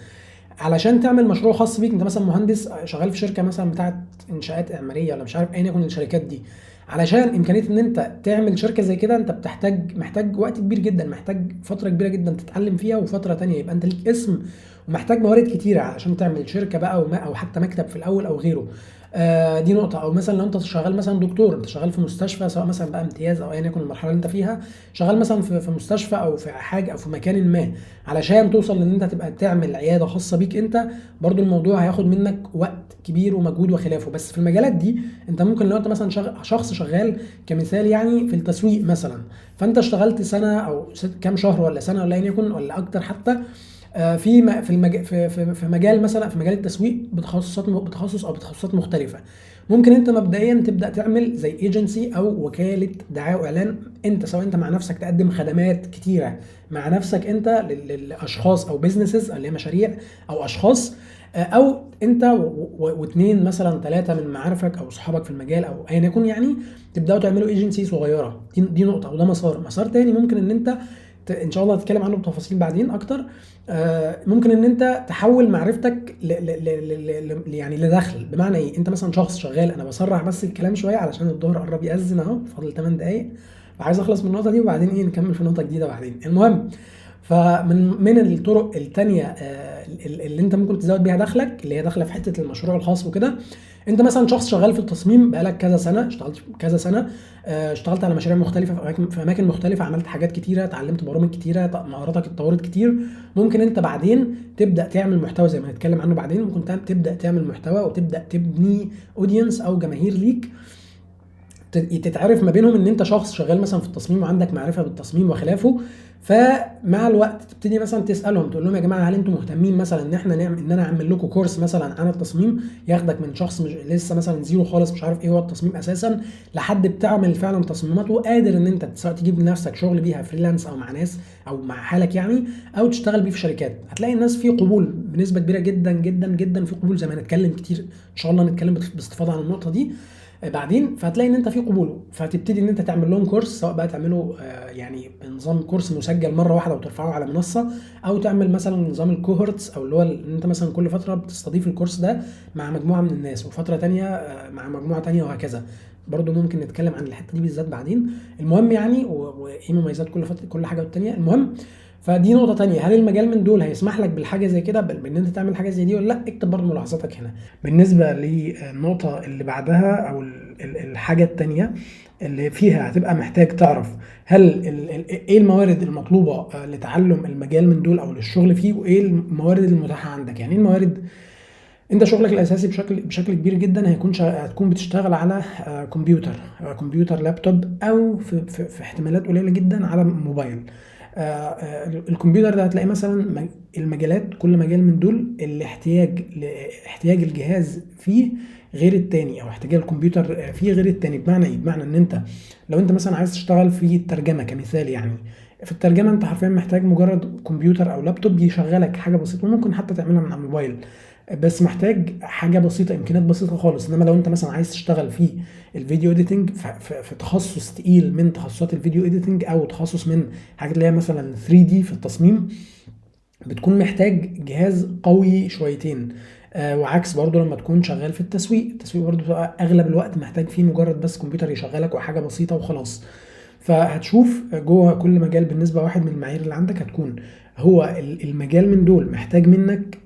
علشان تعمل مشروع خاص بيك، انت مثلا مهندس شغال في شركه مثلا بتاعه انشاءات معماريه ولا مش عارف ايا يكن الشركات دي، علشان امكانيه ان انت تعمل شركه زي كده انت محتاج وقت كبير جدا، محتاج فتره كبيره جدا تتعلم فيها، وفتره تانية يبقى انت ليك اسم، ومحتاج موارد كتيره علشان تعمل شركه بقى او حتى مكتب في الاول او غيره. دي نقطه. او مثلا لو انت شغال مثلا دكتور، انت شغال في مستشفى سواء مثلا بقى امتياز او ايا يكن المرحله اللي انت فيها، شغال مثلا في مستشفى او في حاجه او في مكان ما، علشان توصل لان انت تبقى تعمل عياده خاصه بيك انت، برضو الموضوع هياخد منك وقت كبير ومجهود وخلافه. بس في المجالات دي انت ممكن لو انت مثلا شخص شغال كمثال يعني في التسويق مثلا، فانت اشتغلت سنه او كام شهر ولا سنه ولا ايا يكن ولا اكتر حتى في مجال مثلا في مجال التسويق بتخصصات مختلفه، ممكن انت مبدئيا تبدا تعمل زي ايجنسي او وكاله دعايه واعلان. انت سواء انت مع نفسك تقدم خدمات كتيره مع نفسك انت للاشخاص او بيزنسز اللي هي مشاريع او اشخاص، او انت واثنين مثلا ثلاثه من معارفك او اصحابك في المجال او ايا يكن، يعني تبداوا تعملوا ايجنسي صغيره. دي نقطه. وده مسار تاني ممكن ان انت ان شاء الله هتكلم عنه بتفاصيل بعدين اكتر. ممكن ان انت تحول معرفتك يعني لدخل. بمعنى ايه؟ انت مثلا شخص شغال، انا بسرع بس الكلام شويه علشان الظهر قرب يأذن اهو، فاضل 8 دقايق، فعايز اخلص من النقطه دي وبعدين ايه نكمل في نقطه جديده بعدين. المهم، فمن الطرق التانية اللي انت ممكن تزود بيها دخلك، اللي هي داخله في حته المشروع الخاص وكده. انت مثلا شخص شغال في التصميم بقالك كذا سنه، اشتغلت كذا سنه، اشتغلت على مشاريع مختلفه في اماكن مختلفه، عملت حاجات كتيره، اتعلمت برامج كتيره، مهاراتك اتطورت كتير. ممكن انت بعدين تبدا تعمل محتوى زي ما هنتكلم عنه بعدين. ممكن تبدا تعمل محتوى وتبدا تبني اودينس او جماهير ليك، تتعرف ما بينهم ان انت شخص شغال مثلا في التصميم وعندك معرفه بالتصميم وخلافه. فمع الوقت تبتدي مثلا تسالهم، تقول لهم يا جماعه هل انتم مهتمين مثلا ان احنا نعمل، ان انا اعمل لكم كورس مثلا عن التصميم، ياخدك من شخص مش لسه مثلا زيرو خالص، مش عارف ايه هو التصميم اساسا، لحد بتعمل فعلا تصميمات وقادر ان انت سواء تجيب لنفسك شغل بيها فريلانس او مع ناس او مع حالك يعني، او تشتغل بيه في شركات. هتلاقي الناس فيه قبول بنسبه كبيره جدا جدا جدا، في قبول زي ما هنتكلم كتير ان شاء الله، نتكلم باستفاضه عن النقطه دي بعدين. فهتلاقي ان انت في قبول، فهتبتدي ان انت تعمل لهم كورس، سواء بقى تعمله يعني بنظام كورس مسجل مره واحده وترفعه على منصه، او تعمل مثلا نظام الكوهورتس، او اللي هو ان انت مثلا كل فتره بتستضيف الكورس ده مع مجموعه من الناس، وفتره تانية مع مجموعه تانية، وهكذا. برضو ممكن نتكلم عن الحته دي بالذات بعدين. المهم يعني، وايه مميزات كل حاجه والتانيه. المهم، فدي نقطة تانية. هل المجال من دول هيسمح لك بالحاجة زي كده، بان انت تعمل حاجة زي دي ولا لا؟ اكتب برضه ملاحظاتك هنا. بالنسبة للنقطة اللي بعدها، او الحاجة التانية اللي فيها هتبقى محتاج تعرف هل ايه الموارد المطلوبة لتعلم المجال من دول او للشغل فيه، وايه الموارد المتاحة عندك. يعني ايه الموارد؟ انت شغلك الاساسي بشكل كبير جدا هتكون بتشتغل على كمبيوتر لابتوب، او في احتمالات قليله جدا على موبايل. الكمبيوتر ده هتلاقي مثلا المجالات، كل مجال من دول احتياج الجهاز فيه غير التاني، او احتياج الكمبيوتر فيه غير التاني. بمعنى ايه؟ بمعنى ان انت لو انت مثلا عايز تشتغل في الترجمه كمثال يعني، في الترجمه انت حرفيا محتاج مجرد كمبيوتر او لابتوب يشغلك حاجه بسيطه، وممكن حتى تعملها من على الموبايل، بس محتاج حاجه بسيطه، امكانيات بسيطه خالص. انما لو انت مثلا عايز تشتغل في الفيديو اديتنج، في تخصص تقيل من تخصصات الفيديو اديتنج، او تخصص من حاجات اللي هي مثلا 3 دي في التصميم، بتكون محتاج جهاز قوي شويتين. وعكس برضو لما تكون شغال في التسويق برضو بتبقى اغلب الوقت محتاج فيه مجرد بس كمبيوتر يشغلك وحاجه بسيطه وخلاص. فهتشوف جوه كل مجال بالنسبه واحد من المعايير اللي عندك هتكون هو المجال من دول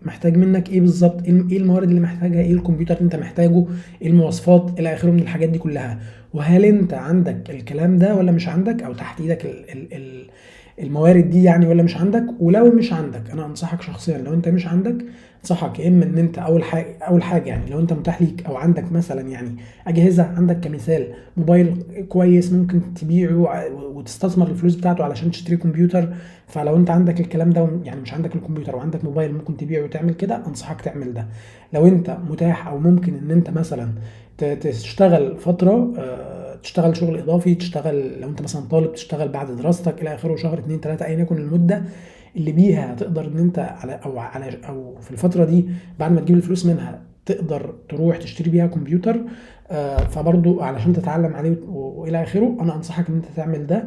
محتاج منك ايه بالظبط، ايه الموارد اللي محتاجها، ايه الكمبيوتر اللي انت محتاجه، ايه المواصفات الى اخره من الحاجات دي كلها. وهل انت عندك الكلام ده ولا مش عندك، او تحت ايدك الموارد دي يعني ولا مش عندك. ولو مش عندك، انا انصحك شخصيا لو انت مش عندك، انصحك يا اما ان انت اول حاجه يعني لو انت متاح ليك او عندك مثلا يعني اجهزه، عندك كمثال موبايل كويس ممكن تبيعه وتستثمر الفلوس بتاعته علشان تشتري كمبيوتر. فلو انت عندك الكلام ده يعني مش عندك الكمبيوتر وعندك موبايل ممكن تبيعه وتعمل كده، انصحك تعمل ده. لو انت متاح او ممكن ان انت مثلا تشتغل فتره، تشتغل شغل اضافي، تشتغل لو انت مثلا طالب تشتغل بعد دراستك الى اخره، شهر 2 3 ايا يكن المده اللي بيها هتقدر ان انت او في الفتره دي بعد ما تجيب الفلوس منها تقدر تروح تشتري بيها كمبيوتر. فبرضو علشان تتعلم عليه والى اخره، انا انصحك ان انت تعمل ده.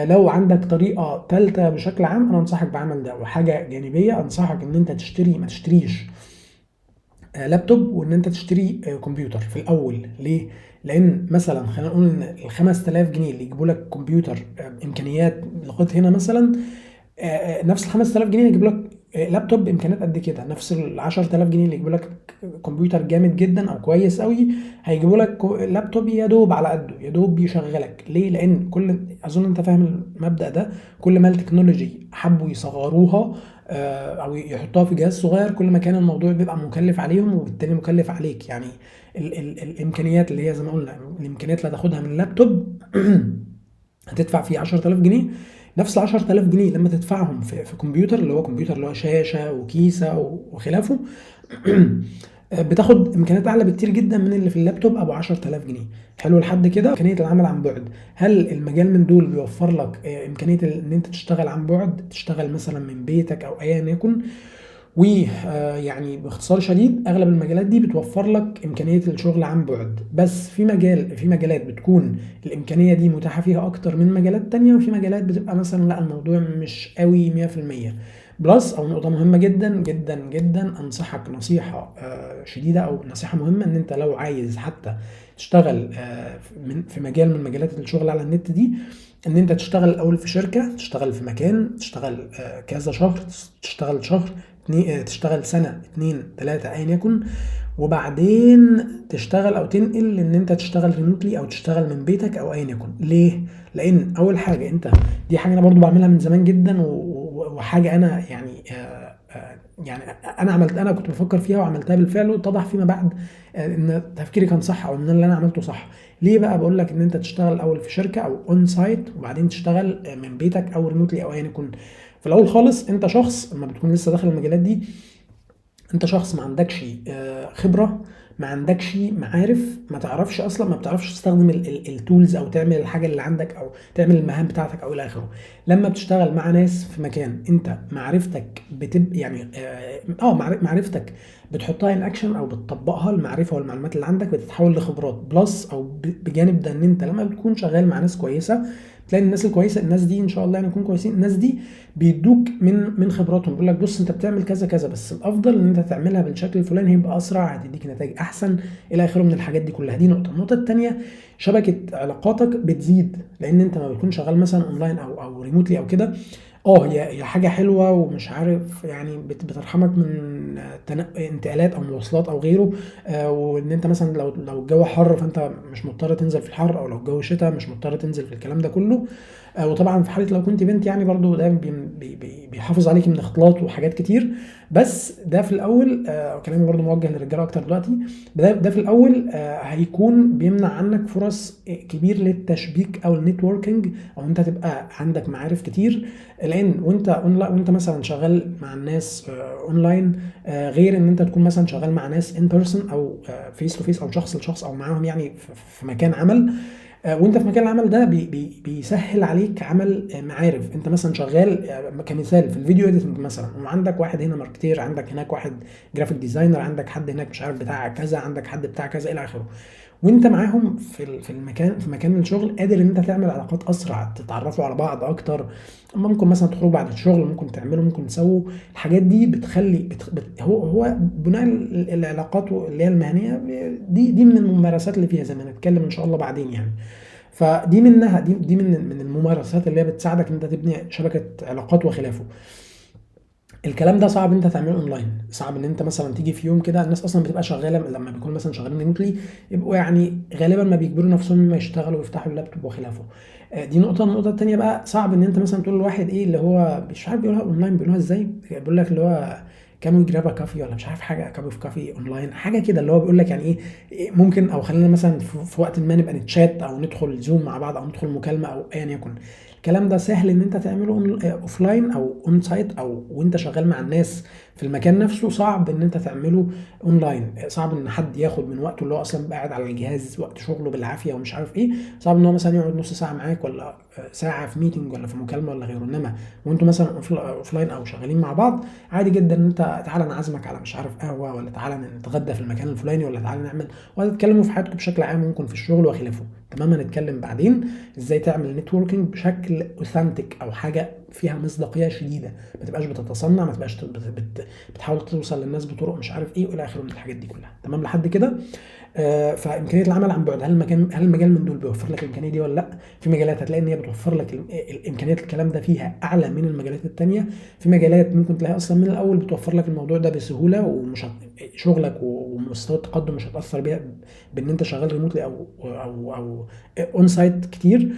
لو عندك طريقه ثالثه بشكل عام، انا انصحك بعمل ده. وحاجه جانبيه، انصحك ان انت ما تشتريش لابتوب، وان انت تشتري كمبيوتر في الاول. ليه؟ لان مثلا خلينا نقول ان ال 5000 جنيه اللي يجيبوا لك كمبيوتر امكانيات لغايه هنا مثلا، نفس ال 5000 جنيه يجيب لك لابتوب امكانيات قد كده. نفس ال 10000 جنيه اللي يجيبوا لك كمبيوتر جامد جدا او كويس قوي، هيجيبوا لك لابتوب يا دوب على قده، يا دوب بيشغلك. ليه؟ لان اظن انت فاهم المبدأ ده، كل ما التكنولوجي حبوا يصغروها او يحطوها في جهاز صغير، كل ما كان الموضوع بيبقى مكلف عليهم وبالتالي مكلف عليك. يعني الامكانيات اللي هي زي ما قلنا، الامكانيات اللي هتاخدها من اللابتوب هتدفع فيه 10000 جنيه، نفس 10000 جنيه لما تدفعهم في كمبيوتر، اللي هو شاشه وكيسه وخلافه بتاخد امكانيات اعلى بكتير جدا من اللي في اللابتوب ابو 10000 جنيه. حلو لحد كده. امكانيه العمل عن بعد، هل المجال من دول بيوفر لك امكانيه ان انت تشتغل عن بعد، تشتغل مثلا من بيتك او ايا يكن؟ ويعني باختصار شديد اغلب المجالات دي بتوفر لك امكانيه الشغل عن بعد، بس في مجالات بتكون الامكانيه دي متاحه فيها اكتر من مجالات تانية، وفي مجالات بتبقى مثلا لا الموضوع مش قوي 100%. بلس او نقطه مهمه جدا جدا جدا، انصحك نصيحه شديده او نصيحه مهمه، ان انت لو عايز حتى تشتغل في مجال من مجالات الشغل على النت دي، ان انت تشتغل الاول في شركه، تشتغل في مكان، تشتغل كذا شهر، تشتغل شهر، تشتغل سنه اتنين تلاته ايا يكن، وبعدين تشتغل او تنقل ان انت تشتغل ريموتلي او تشتغل من بيتك او ايا يكن. ليه؟ لان اول حاجه انت، دي حاجه انا برضو بعملها من زمان جدا، وحاجه انا يعني يعني انا كنت بفكر فيها وعملتها بالفعل، واتضح فيما بعد ان تفكيري كان صح، او ان اللي انا عملته صح. ليه بقى بقول لك ان انت تشتغل الاول في شركه او اون سايت، وبعدين تشتغل من بيتك او ريموتلي او ايا يكن؟ في الاول خالص انت شخص لما بتكون لسه داخل المجالات دي، انت شخص ما عندكش خبره، ما عندكش معارف، ما تعرفش اصلا، ما بتعرفش تستخدم التولز او تعمل الحاجه اللي عندك او تعمل المهام بتاعتك او الى اخره. لما بتشتغل مع ناس في مكان انت معرفتك يعني معرفتك بتحطها ان اكشن او بتطبقها، المعرفه والمعلومات اللي عندك بتتحول لخبرات بلس، او بجانب ده ان انت لما بتكون شغال مع ناس كويسه، تلاقي الناس الكويسه، الناس دي ان شاء الله يعني يكونوا كويسين، الناس دي بيدوك من خبراتهم، بيقول لك بص انت بتعمل كذا كذا، بس الافضل ان انت تعملها بالشكل الفلاني، هيبقى اسرع، هتديك نتائج احسن الى اخره من الحاجات دي كلها. دي نقطه. النقطه الثانيه، شبكه علاقاتك بتزيد، لان انت ما بتكون شغال مثلا اونلاين او ريموتلي او كده. هي حاجه حلوه ومش عارف يعني بترحمك من انتقالات او مواصلات او غيره، وان انت مثلا لو الجو حر فانت مش مضطر تنزل في الحر، او لو الجو شتاء مش مضطر تنزل في الكلام ده كله. وطبعا في حاله لو كنت بنت يعني برضو ده بيحافظ عليك من اختلاط وحاجات كتير. بس ده في الاول كلامي برضو موجه للرجاله اكتر دلوقتي. ده في الاول هيكون بيمنع عنك فرص كبير للتشبيك او النتوركينج، او انت تبقى عندك معارف كتير. لان وانت مثلا شغال مع الناس اونلاين، غير ان انت تكون مثلا شغال مع ناس ان بيرسون او فيس تو فيس او شخص لشخص، او معاهم يعني في مكان عمل. وانت في مكان العمل ده بيسهل عليك عمل معارف. انت مثلا شغال كمثال في الفيديو اديتنج مثلا، وعندك واحد هنا ماركتير، عندك هناك واحد جرافيك ديزاينر، عندك حد هناك مش عارف بتاع كذا، عندك حد بتاع كذا الى اخره، وانت معاهم في مكان الشغل، قادر ان انت تعمل علاقات اسرع، تتعرفوا على بعض اكتر. ممكن مثلا تخرجوا بعد الشغل، ممكن تعملوا، ممكن تسووا الحاجات دي، بتخلي هو بناء العلاقات اللي هي المهنيه دي من الممارسات اللي فيها، زي ما نتكلم ان شاء الله بعدين يعني. فدي منها دي من الممارسات اللي هي بتساعدك ان انت تبني شبكه علاقات وخلافه. الكلام ده صعب انت تعمله اونلاين، صعب ان انت مثلا تيجي في يوم كده، الناس اصلا بتبقى شغاله لما بيكونوا مثلا شغالين ريموتلي، يبقوا يعني غالبا ما بيجبروا نفسهم ما يشتغلوا ويفتحوا اللابتوب وخلافه. دي نقطه. النقطه الثانيه بقى، صعب ان انت مثلا تقول لواحد ايه اللي هو مش عارف بيقولها اونلاين، بيقولوها ازاي، بيقول لك اللي هو كانوا جرابا كافي، ولا مش عارف حاجه كافي في كافي اونلاين، حاجه كده، اللي هو بيقول لك يعني ايه ممكن، او خلينا مثلا في وقت ما نبقى نتشات او ندخل زوم مع بعض او ندخل مكالمه او ايا يكن. الكلام ده سهل ان انت تعمله اوف لاين او اون سايت، او وانت شغال مع الناس في المكان نفسه. صعب ان انت تعمله اونلاين، صعب ان حد ياخد من وقته اللي هو اصلا قاعد على الجهاز وقت شغله بالعافيه ومش عارف ايه، صعب ان هو مثلا يقعد نص ساعه معاك، ولا ساعه في ميتنج ولا في مكالمه ولا غيره. انما وانتوا مثلا اوف لاين او شغالين مع بعض، عادي جدا ان انت تعالى نعزمك على مش عارف قهوه، ولا تعالى نتغدى في المكان الفلاني، ولا تعالى نعمل، وهتتكلموا في حياتكم بشكل عام، ممكن في الشغل وخلافه. تمام. هنتكلم بعدين ازاي تعمل نتوركينج بشكل اوثنتيك، او حاجه فيها مصداقيه شديده، ما تبقاش بتتصنع، ما تبقاش بتحاول توصل للناس بطرق مش عارف ايه والى اخره من الحاجات دي كلها. تمام لحد كده. فامكانيه العمل عن بعد، هل المجال من دول بيوفر لك الامكانيه دي ولا لا؟ في مجالات هتلاقي ان هي بتوفر لك الامكانيات، الكلام ده فيها اعلى من المجالات التانيه. في مجالات ممكن تلاقي اصلا من الاول بتوفر لك الموضوع ده بسهوله، ومش شغلك ومستوى التقدم مش هتاثر بيها بان انت شغال ريموتلي او اون سايت كتير،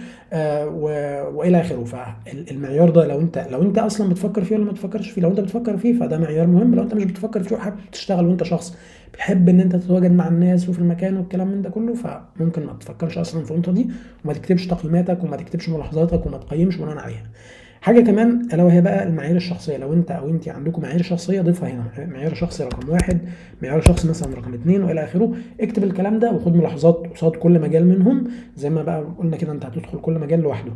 والى اخره. فالمعيار ده لو انت اصلا بتفكر فيه ولا ما تفكرش فيه. لو انت بتفكر فيه فده معيار مهم. لو انت مش بتفكر فيه وحابب تشتغل وانت شخص بتحب ان انت تتواجد مع الناس وفي المكان والكلام من ده كله، فممكن ما تفكرش اصلا في النقطه دي، وما تكتبش تقييماتك وما تكتبش ملاحظاتك وما تقيمش بناء عليها. حاجه كمان الا وهي بقى المعايير الشخصيه. لو انت او انت عندكم معايير شخصيه ضيفها هنا، معيار شخصي رقم واحد، معيار شخصي مثلا رقم اتنين والى اخره. اكتب الكلام ده وخد ملاحظات قصاد كل مجال منهم، زي ما بقى قلنا كده انت هتدخل كل مجال لوحده.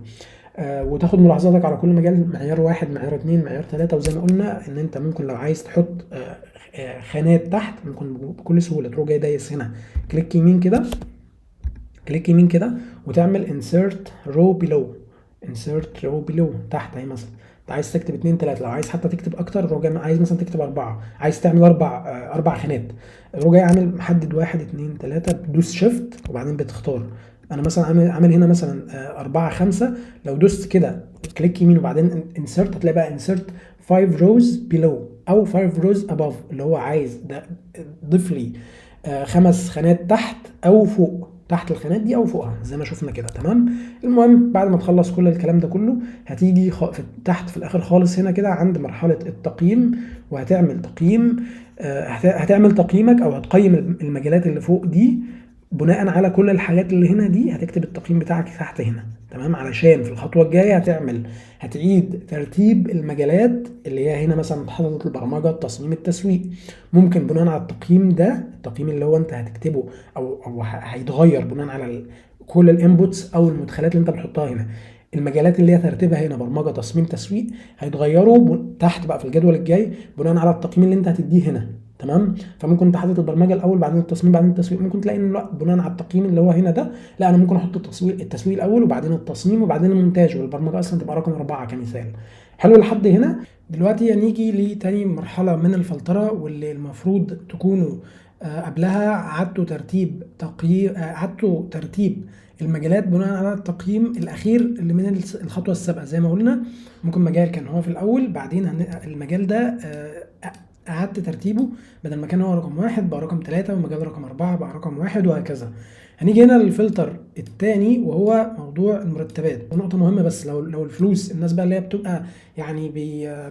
وتاخد ملاحظاتك على كل مجال، معيار 1 معيار 2 معيار 3. وزي ما قلنا ان انت ممكن لو عايز تحط خانات تحت ممكن بكل سهوله تروح جاي دايس هنا كليك يمين كده، كليك يمين كده وتعمل insert row below، insert row below تحت اهي. مثلا انت عايز تكتب 2 3، لو عايز حتى تكتب اكتر روح جاي عايز مثلا تكتب 4، عايز تعمل 4 خانات، روح جاي عامل محدد 1 2 3، تدوس شيفت وبعدين بتختار. انا مثلا عامل هنا مثلا 4 5، لو دوست كده كليك يمين وبعدين insert هتلاقي بقى insert 5 rows below او 5 rows above، اللي هو عايز ده ضيف لي 5 خانات تحت او فوق، تحت الخانات دي او فوقها زي ما شفنا كده. تمام. المهم بعد ما تخلص كل الكلام ده كله هتيجي تحت في الاخر خالص هنا كده عند مرحله التقييم، وهتعمل تقييم. هتعمل تقييمك او هتقيم المجالات اللي فوق دي بناء على كل الحاجات اللي هنا دي، هتكتب التقييم بتاعك تحت هنا. تمام. علشان في الخطوه الجايه هتعيد ترتيب المجالات اللي هي هنا مثلا محطه البرمجه، التصميم، التسويق. ممكن بناء على التقييم ده، التقييم اللي هو انت هتكتبه او هيتغير بناء على كل الانبوتس او المدخلات اللي انت بتحطها هنا، المجالات اللي هي ترتيبها هنا برمجه، تصميم، تسويق، هيتغيروا تحت بقى في الجدول الجاي بناء على التقييم اللي انت هتديه هنا. تمام. فممكن انت حاطط البرمجه الاول بعدين التصميم بعدين التسويق، ممكن تلاقي ان لا بناء على التقييم اللي هو هنا ده، لا انا ممكن احط التسويق الاول وبعدين التصميم وبعدين المونتاج، والبرمجه اصلا تبقى رقم 4 كمثال. حلو لحد هنا. دلوقتي هنيجي لتاني مرحله من الفلتره، واللي المفروض تكونوا قبلها عدتوا ترتيب تقييم، عدتوا ترتيب المجالات بناء على التقييم الاخير اللي من الخطوه السابقه. زي ما قلنا ممكن مجال كان هو في الاول، بعدين المجال ده قعدت ترتيبه بدل ما كان هو رقم 1 بقى رقم 3، ومجال رقم 4 بقى رقم 1، وهكذا. هنيجي هنا للفلتر الثاني وهو موضوع المرتبات، نقطة مهمة. بس لو الفلوس، الناس بقى اللي هي بتبقى يعني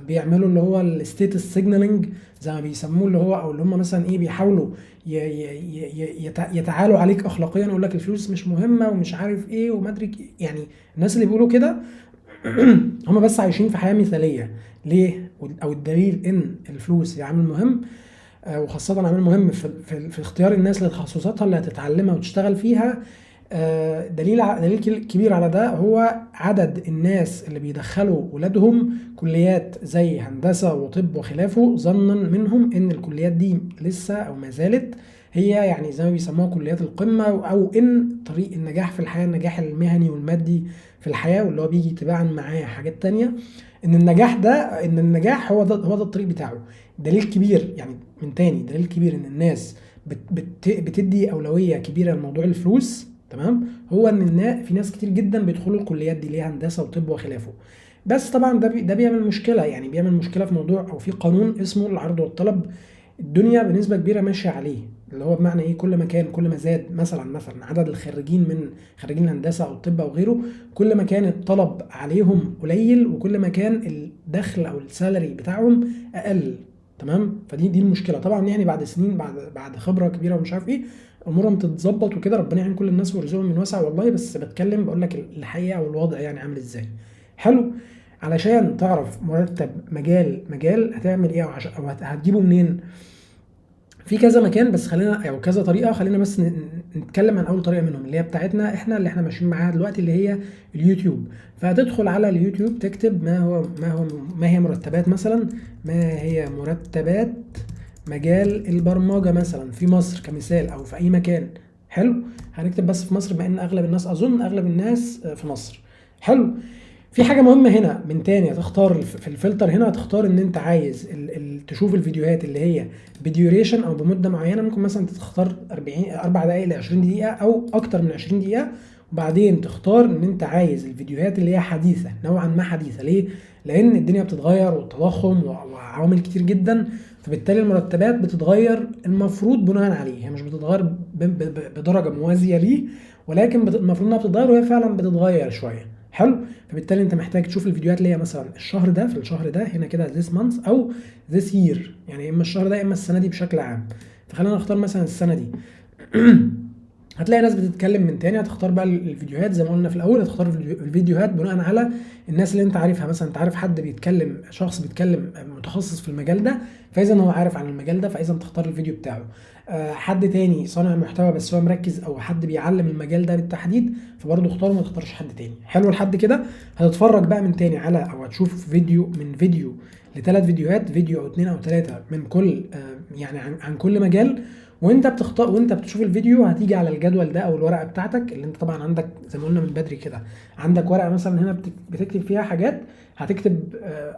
بيعملوا اللي هو الستيتس سيجنالينج زي ما بيسموه، اللي هو او اللي هم مثلا ايه بيحاولوا يتعالوا عليك اخلاقيا، يقول لك الفلوس مش مهمة ومش عارف ايه وما ادري يعني. الناس اللي بيقولوا كده هم بس عايشين في حياة مثالية. ليه؟ او الدليل ان الفلوس هي عامل مهم، وخاصة عامل مهم في اختيار الناس لتخصصاتها اللي هتتعلمها وتشتغل فيها. دليل كبير على ده هو عدد الناس اللي بيدخلوا ولادهم كليات زي هندسة وطب وخلافه، ظنا منهم ان الكليات دي لسه او ما زالت هي يعني زي ما بيسموها كليات القمة، او ان طريق النجاح في الحياة، النجاح المهني والمادي في الحياة، واللي هو بيجي تباعا معاه حاجات تانية. ان النجاح هو ده الطريق بتاعه. دليل كبير يعني من تاني، دليل كبير ان الناس بتدي اولويه كبيره لموضوع الفلوس. تمام. هو ان في ناس كتير جدا بيدخلوا الكليات دي اللي هي هندسه وطب وخلافه. بس طبعا ده بيعمل مشكله، يعني بيعمل مشكله في موضوع او في قانون اسمه العرض والطلب. الدنيا بنسبه كبيره ماشيه عليه، اللي هو بمعنى ايه، كل ما زاد مثلا عدد الخريجين من خريجين الهندسه او الطب او غيره، كل ما كان الطلب عليهم قليل وكل ما كان الدخل او السالري بتاعهم اقل. تمام. فدي المشكله طبعا، يعني بعد سنين، بعد خبره كبيره ومش عارف ايه، امورهم تتظبط وكده، ربنا يعين كل الناس ويرزقهم من واسع والله. بس بتكلم بقول لك الحقيقه والوضع يعني عامل ازاي. حلو. علشان تعرف مرتب مجال هتعمل ايه او هتجيبه منين، في كذا مكان، بس خلينا او كذا طريقه، خلينا بس نتكلم عن اول طريقه منهم اللي هي بتاعتنا احنا، اللي احنا ماشيين معاها دلوقتي، اللي هي اليوتيوب. فهتدخل على اليوتيوب تكتب ما هي مرتبات مثلا، ما هي مرتبات مجال البرمجه مثلا في مصر كمثال او في اي مكان. حلو. هنكتب بس في مصر بما ان اغلب الناس، اظن اغلب الناس في مصر. حلو. في حاجة مهمة هنا من تاني، هتختار في الفلتر هنا، هتختار ان انت عايز تشوف الفيديوهات اللي هي بديوريشن او بمدة معينة. ممكن مثلا تختار 4 دقائق ل 20 دقيقة او اكتر من 20 دقيقة. وبعدين تختار ان انت عايز الفيديوهات اللي هي حديثة، نوعا ما حديثة. ليه؟ لان الدنيا بتتغير والتضخم وعوامل كتير جدا، فبالتالي المرتبات بتتغير المفروض بناء عليه. هي مش بتتغير بدرجة موازية ليه، ولكن المفروض انها بتتغير، وهي فعلا بتتغير شوية. حلو. فبالتالي انت محتاج تشوف الفيديوهات اللي هي مثلا الشهر ده، في الشهر ده هنا كده this month او this year، يعني اما الشهر ده اما السنه دي بشكل عام. فخلينا نختار مثلا السنه دي. هتلاقي ناس بتتكلم من تاني، هتختار بقى الفيديوهات زي ما قلنا في الاول، هتختار الفيديوهات بناء على الناس اللي انت عارفها. مثلا انت عارف حد بيتكلم، شخص بيتكلم متخصص في المجال ده، فاذا هو عارف عن المجال ده، فاذا تختار الفيديو بتاعه. حد تاني صانع محتوى بس هو مركز، او حد بيعلم المجال ده بالتحديد، فبرضه اختاره، ما تختارش حد تاني. حلو لحد كده. هتتفرج بقى من تاني على، او هتشوف فيديو من فيديو لثلاث فيديوهات، فيديو او اتنين او ثلاثه من كل يعني عن كل مجال. وانت بتختار، وانت بتشوف الفيديو هتيجي على الجدول ده او الورقه بتاعتك، اللي انت طبعا عندك زي ما قلنا من بدري كده، عندك ورقه مثلا هنا بتكتب فيها حاجات. هتكتب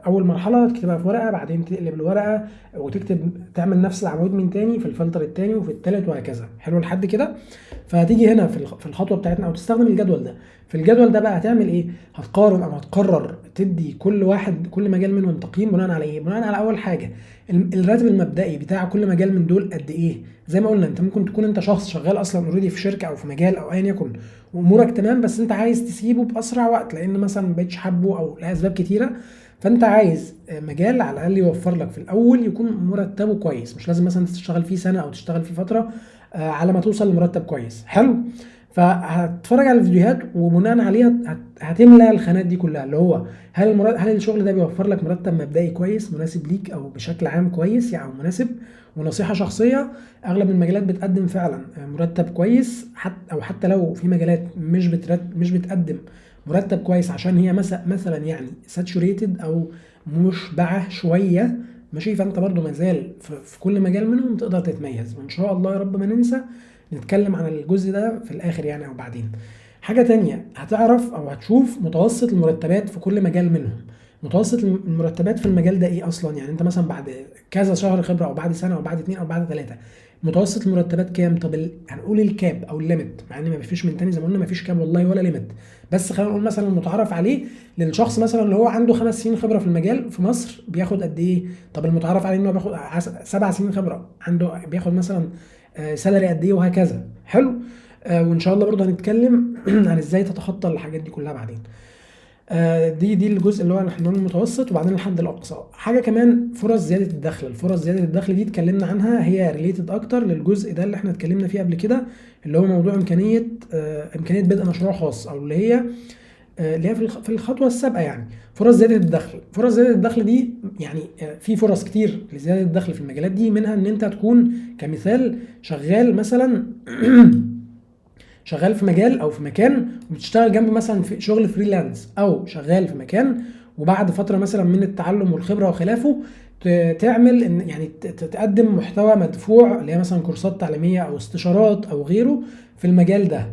اول مرحله هتكتبها في ورقه، بعدين تقلب الورقه وتكتب، تعمل نفس العمود من تاني في الفلتر التاني وفي التالت وهكذا. حلو لحد كده. فهتيجي هنا في الخطوه بتاعتنا، او تستخدم الجدول ده. في الجدول ده بقى هتعمل ايه؟ هتقارن او هتقرر تدي كل واحد، كل مجال منهم تقييم بناء على ايه؟ بناء على اول حاجه الراتب المبدئي بتاع كل مجال من دول قد ايه. زي ما قلنا انت ممكن تكون انت شخص شغال اصلا اوريدي في شركه او في مجال او ايا يكن، وامورك تمام، بس انت عايز تسيبه باسرع وقت لان مثلا ما بقتش حابه او لاسباب كتيره. فانت عايز مجال على الاقل يوفر لك في الاول يكون مرتبه كويس، مش لازم مثلا تشتغل فيه سنه او تشتغل فيه فتره على ما توصل لمرتب كويس. حلو. فهتتفرج على الفيديوهات وبناء عليها هتملى الخانات دي كلها، اللي هو هل الشغل ده بيوفر لك مرتب مبدئي كويس مناسب ليك، او بشكل عام كويس يعني، او مناسب. ونصيحة شخصية، اغلب المجالات بتقدم فعلا مرتب كويس، او حتى لو في مجالات مش بتقدم مرتب كويس عشان هي مثلا يعني ساتشوريتد او مشبعة شوية. ماشي. فانت برضو مازال في كل مجال منهم تقدر تتميز، وان شاء الله يا رب ما ننسى نتكلم عن الجزء ده في الاخر يعني او بعدين. حاجة تانية، هتعرف او هتشوف متوسط المرتبات في كل مجال منهم. متوسط المرتبات في المجال ده ايه اصلا؟ يعني انت مثلا بعد كذا شهر خبرة، او بعد سنة، او بعد اتنين، او بعد ثلاثة، متوسط المرتبات كام؟ طب هنقول الكاب او الليميت، مع ان ما فيش من تاني زي ما قلنا، ما فيش كاب والله ولا ليميت، بس خلينا نقول مثلا المتعارف عليه للشخص مثلا اللي هو عنده 5 سنين خبرة في المجال في مصر بياخد قد ايه؟ طب المتعارف عليه انه بياخد 7 سنين خبرة عنده بياخد مثلا سالري قد ايه، وهكذا. حلو. وان شاء الله برضه هنتكلم عن ازاي تتخطى الحاجات دي كلها بعدين. دي الجزء اللي هو احنا المتوسط، وبعدين الحد الاقصى. حاجه كمان، فرص زياده الدخل. الفرص زياده الدخل دي اتكلمنا عنها، هي ريليتد اكتر للجزء ده اللي احنا اتكلمنا فيه قبل كده، اللي هو موضوع امكانيه بدء مشروع خاص، او اللي هي في الخطوه السابقه يعني. فرص زياده الدخل. فرص زياده الدخل دي يعني في فرص كتير لزياده الدخل في المجالات دي، منها ان انت تكون كمثال شغال مثلا شغال في مجال او في مكان، وبتشتغل جنب مثلا في شغل فريلانس، او شغال في مكان وبعد فتره مثلا من التعلم والخبره وخلافه تعمل ان يعني تقدم محتوى مدفوع، اللي هي مثلا كورسات تعليميه او استشارات او غيره في المجال ده.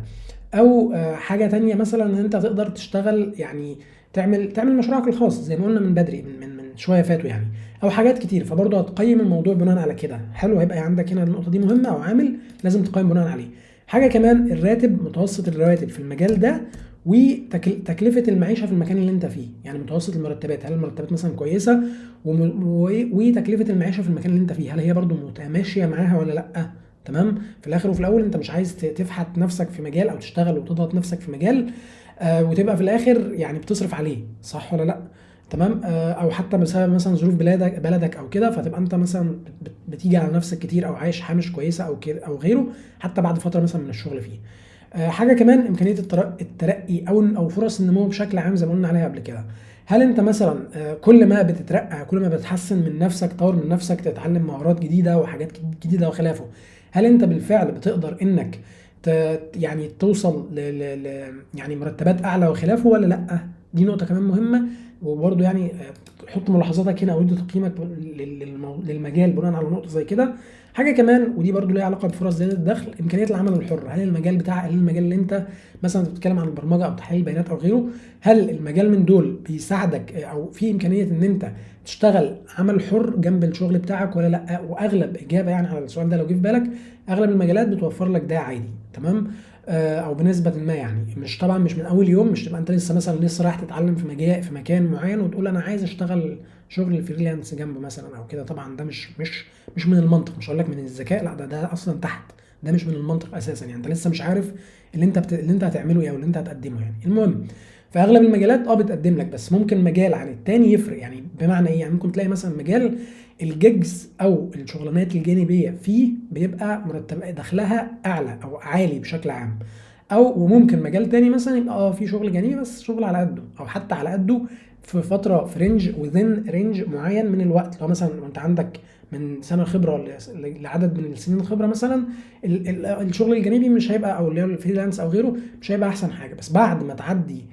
او حاجه تانية مثلا ان انت تقدر تشتغل يعني تعمل مشروعك الخاص زي ما قلنا من بدري، من شويه فاتوا يعني، او حاجات كتير. فبرضه هتقيم الموضوع بناء على كده. حلو. هيبقى عندك هنا النقطه دي مهمه، او عامل لازم تقيم بناء عليه. حاجه كمان، الراتب، متوسط الرواتب في المجال ده، وتكلفه المعيشه في المكان اللي انت فيه. يعني متوسط المرتبات، هل المرتبات مثلا كويسه؟ وتكلفه المعيشه في المكان اللي انت فيه، هل هي برضو متماشيه معاها ولا لا؟ تمام. في الاخر وفي الاول انت مش عايز تفحت نفسك في مجال، او تشتغل وتضغط نفسك في مجال وتبقى في الاخر يعني بتصرف عليه، صح ولا لا؟ تمام. او حتى بسبب مثلا ظروف بلدك او كده، فتبقى انت مثلا بتيجي على نفسك كتير، او عايش حامش كويسه او كده او غيره، حتى بعد فتره مثلا من الشغل فيه. حاجه كمان، امكانيه الترقي او فرص النمو بشكل عام زي ما قلنا عليها قبل كده. هل انت مثلا كل ما بتترقى، كل ما بتحسن من نفسك، تطور من نفسك، تتعلم مهارات جديده وحاجات جديده وخلافه، هل انت بالفعل بتقدر انك يعني توصل يعني مرتبات اعلى وخلافه ولا لا؟ دي نقطه كمان مهمه. وبرده يعني حط ملاحظاتك هنا، او ادي تقييمك للمجال بناء على نقطه زي كده. حاجه كمان، ودي برده ليها علاقه بفرص زياده الدخل، امكانيه العمل الحر. هل المجال اللي انت مثلا بتتكلم عن البرمجه او تحليل البيانات او غيره، هل المجال من دول بيساعدك، او في امكانيه ان انت تشتغل عمل حر جنب الشغل بتاعك ولا لا؟ واغلب اجابه يعني على السؤال ده لو جه في بالك، اغلب المجالات بتوفر لك ده عادي. تمام. او بنسبه ما يعني، مش طبعا مش من اول يوم، مش تبقى انت لسه رايح تتعلم في مكان معين وتقول انا عايز اشتغل شغل الفريلانس جنبه مثلا او كده. طبعا ده مش من المنطق، مش هقول لك من الذكاء، لا ده اصلا تحت، ده مش من المنطق اساسا يعني. انت لسه مش عارف اللي انت هتعمله ايه، او اللي انت هتقدمه يعني. المهم، في اغلب المجالات بتقدم لك، بس ممكن مجال عن التاني يفرق. يعني بمعنى ايه؟ يعني ممكن تلاقي مثلا مجال الجيجز او الشغلانات الجانبيه فيه بيبقى مرتب دخلها اعلى او عالي بشكل عام. او وممكن مجال تاني مثلا يبقى في شغل جانبي بس شغل على قده او حتى على قده في فتره في رينج وذين رينج معين من الوقت. لو مثلا انت عندك من سنه خبره لعدد من السنين الخبره مثلا، الشغل الجانبي مش هيبقى او اللي هو الفريلانس او غيره مش هيبقى احسن حاجه. بس بعد ما تعدي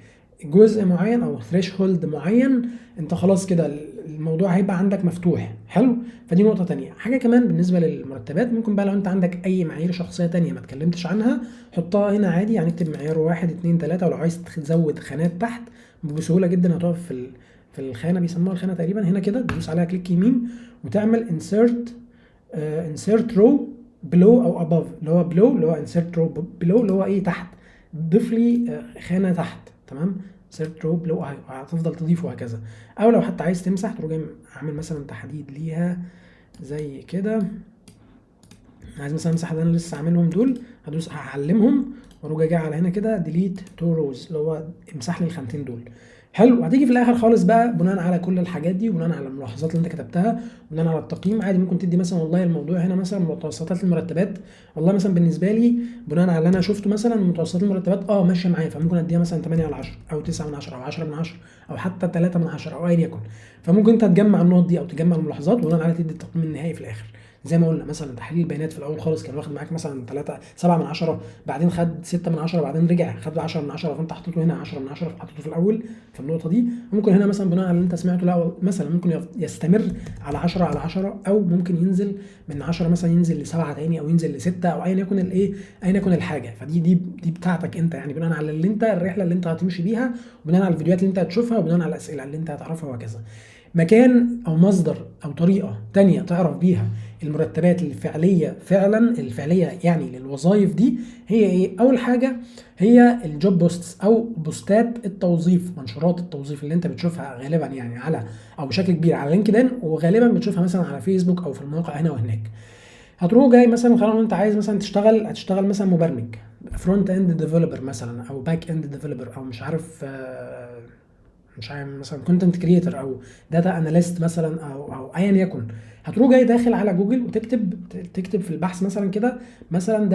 جزء معين او ثريش هولد معين انت خلاص كده الموضوع هيبقى عندك مفتوح. حلو. فدي نقطه تانية. حاجه كمان بالنسبه للمرتبات، ممكن بقى لو انت عندك اي معايير شخصيه تانية ما اتكلمتش عنها حطها هنا عادي. يعني اكتب معيار 1 2 3، ولو عايز تزود خانات تحت بسهوله جدا هتقف في الخانه، بيسموها الخانه تقريبا هنا كده، تدوس عليها كليك يمين وتعمل insert row below او above. اللي هو below اللي هو insert row below اللي هو ايه تحت، ضيف لي خانه تحت. تمام. insert row below هتفضل تضيفه وهكذا. او لو حتى عايز تمسح تروح جاي عامل مثلا تحديد ليها زي كده. عايز مثلا امسح اللي انا لسه عاملهم دول، هدوس هعلمهم واروح جاي على هنا كده ديليت تو روز اللي هو امسح لي الخانتين دول. حلو. هتيجي في الاخر خالص بقى بناء على كل الحاجات دي وبناء على الملاحظات اللي انت كتبتها وبناء على التقييم عادي ممكن تدي مثلا والله الموضوع هنا مثلا متوسطات المرتبات، والله مثلا بالنسبه لي بناء على اللي انا شفته مثلا متوسطات المرتبات ماشيه معايا، فممكن اديها مثلا 8 على 10 او 9 من 10 او 10 من 10 او حتى 3 من 10 او ايا يكن. فممكن انت تجمع النقط دي او تجمع الملاحظات وبناء عليها تدي التقييم النهائي في الاخر. زي ما قلنا مثلا تحليل البيانات في الاول خالص كان واخد معاك مثلا 3 7 من 10، بعدين خد 6 من 10، بعدين رجع خد 10 من 10، فانت حطيته هنا 10 من 10 حطيته في الاول في النقطه دي. ممكن هنا مثلا بناء على اللي انت سمعته لا مثلا ممكن يستمر على 10 على 10، او ممكن ينزل من 10 مثلا ينزل ل7 تاني او ينزل ل6 او ايا يكن الايه ايا يكن الحاجه. فدي بتاعتك انت يعني بناء على اللي انت الرحله اللي انت هتمشي بيها وبناء على الفيديوهات اللي انت هتشوفها وبناء على الاسئله اللي انت هتعرفها وهكذا. مكان او مصدر او طريقه تانية تعرف بيها المرتبات الفعليه الفعليه يعني للوظائف دي هي ايه؟ اول حاجه هي الجوب بوستس او بوستات التوظيف، منشورات التوظيف اللي انت بتشوفها غالبا يعني على او بشكل كبير على لينكدين، وغالبا بتشوفها مثلا على فيسبوك او في المواقع هنا وهناك. هتروح جاي مثلا خلاص انت عايز مثلا هتشتغل مثلا مبرمج فرونت اند ديفلوبر مثلا او باك اند ديفلوبر او مش عارف مثلا كونتنت كريتور او داتا اناليست مثلا او ايا يكن. هتروح جاي داخل على جوجل تكتب في البحث مثلا كده مثلا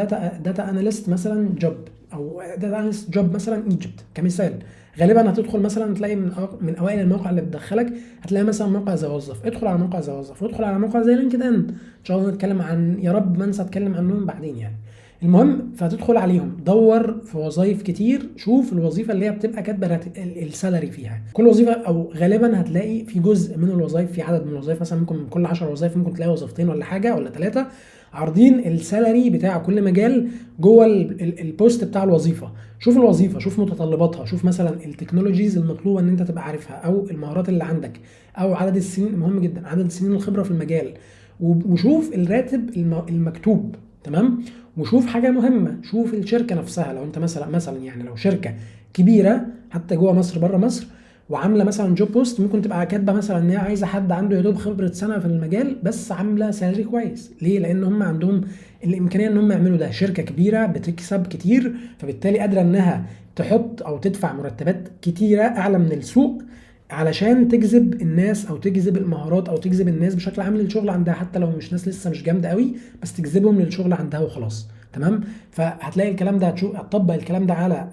داتا اناليست مثلا جوب او داتا اناليست جوب مثلا ايجيبت كمثال. غالبا هتدخل مثلا تلاقي من اوائل المواقع اللي بتدخلك هتلاقي مثلا موقع زي وظف. ادخل على موقع زي وظف وادخل على موقع زي لينكد ان. ان شاء الله نتكلم عن يا رب ما انسى اتكلم عنهم بعدين يعني. المهم فهتدخل عليهم دور في وظائف كتير، شوف الوظيفه اللي هي بتبقى كاتبه السالري فيها. كل وظيفه او غالبا هتلاقي في جزء من الوظائف، في عدد من الوظائف مثلا ممكن من كل 10 وظائف ممكن تلاقي وظيفتين ولا حاجه ولا 3 عارضين السالري بتاع كل مجال جوه البوست بتاع الوظيفه. شوف الوظيفه، شوف متطلباتها، شوف مثلا التكنولوجيز المطلوبه ان انت تبقى عارفها او المهارات اللي عندك او عدد السنين، مهم جدا عدد سنين الخبره في المجال، وشوف الراتب المكتوب. تمام. وشوف حاجه مهمه، شوف الشركه نفسها. لو انت مثلا يعني لو شركه كبيره حتى جوه مصر بره مصر وعامله مثلا جوب بوست ممكن تبقى كاتبه مثلا ان هي عايزه حد عنده يا دوب خبره سنه في المجال بس عامله سالري كويس. ليه؟ لان هم عندهم الامكانيه ان هم يعملوا ده. شركه كبيره بتكسب كتير فبالتالي قادره انها تحط او تدفع مرتبات كتيره اعلى من السوق علشان تجذب الناس او تجذب المهارات او تجذب الناس بشكل عام للشغل عندها، حتى لو مش ناس لسه مش جامده قوي بس تجذبهم للشغل عندها وخلاص. تمام. فهتلاقي الكلام ده هتطبق الكلام ده على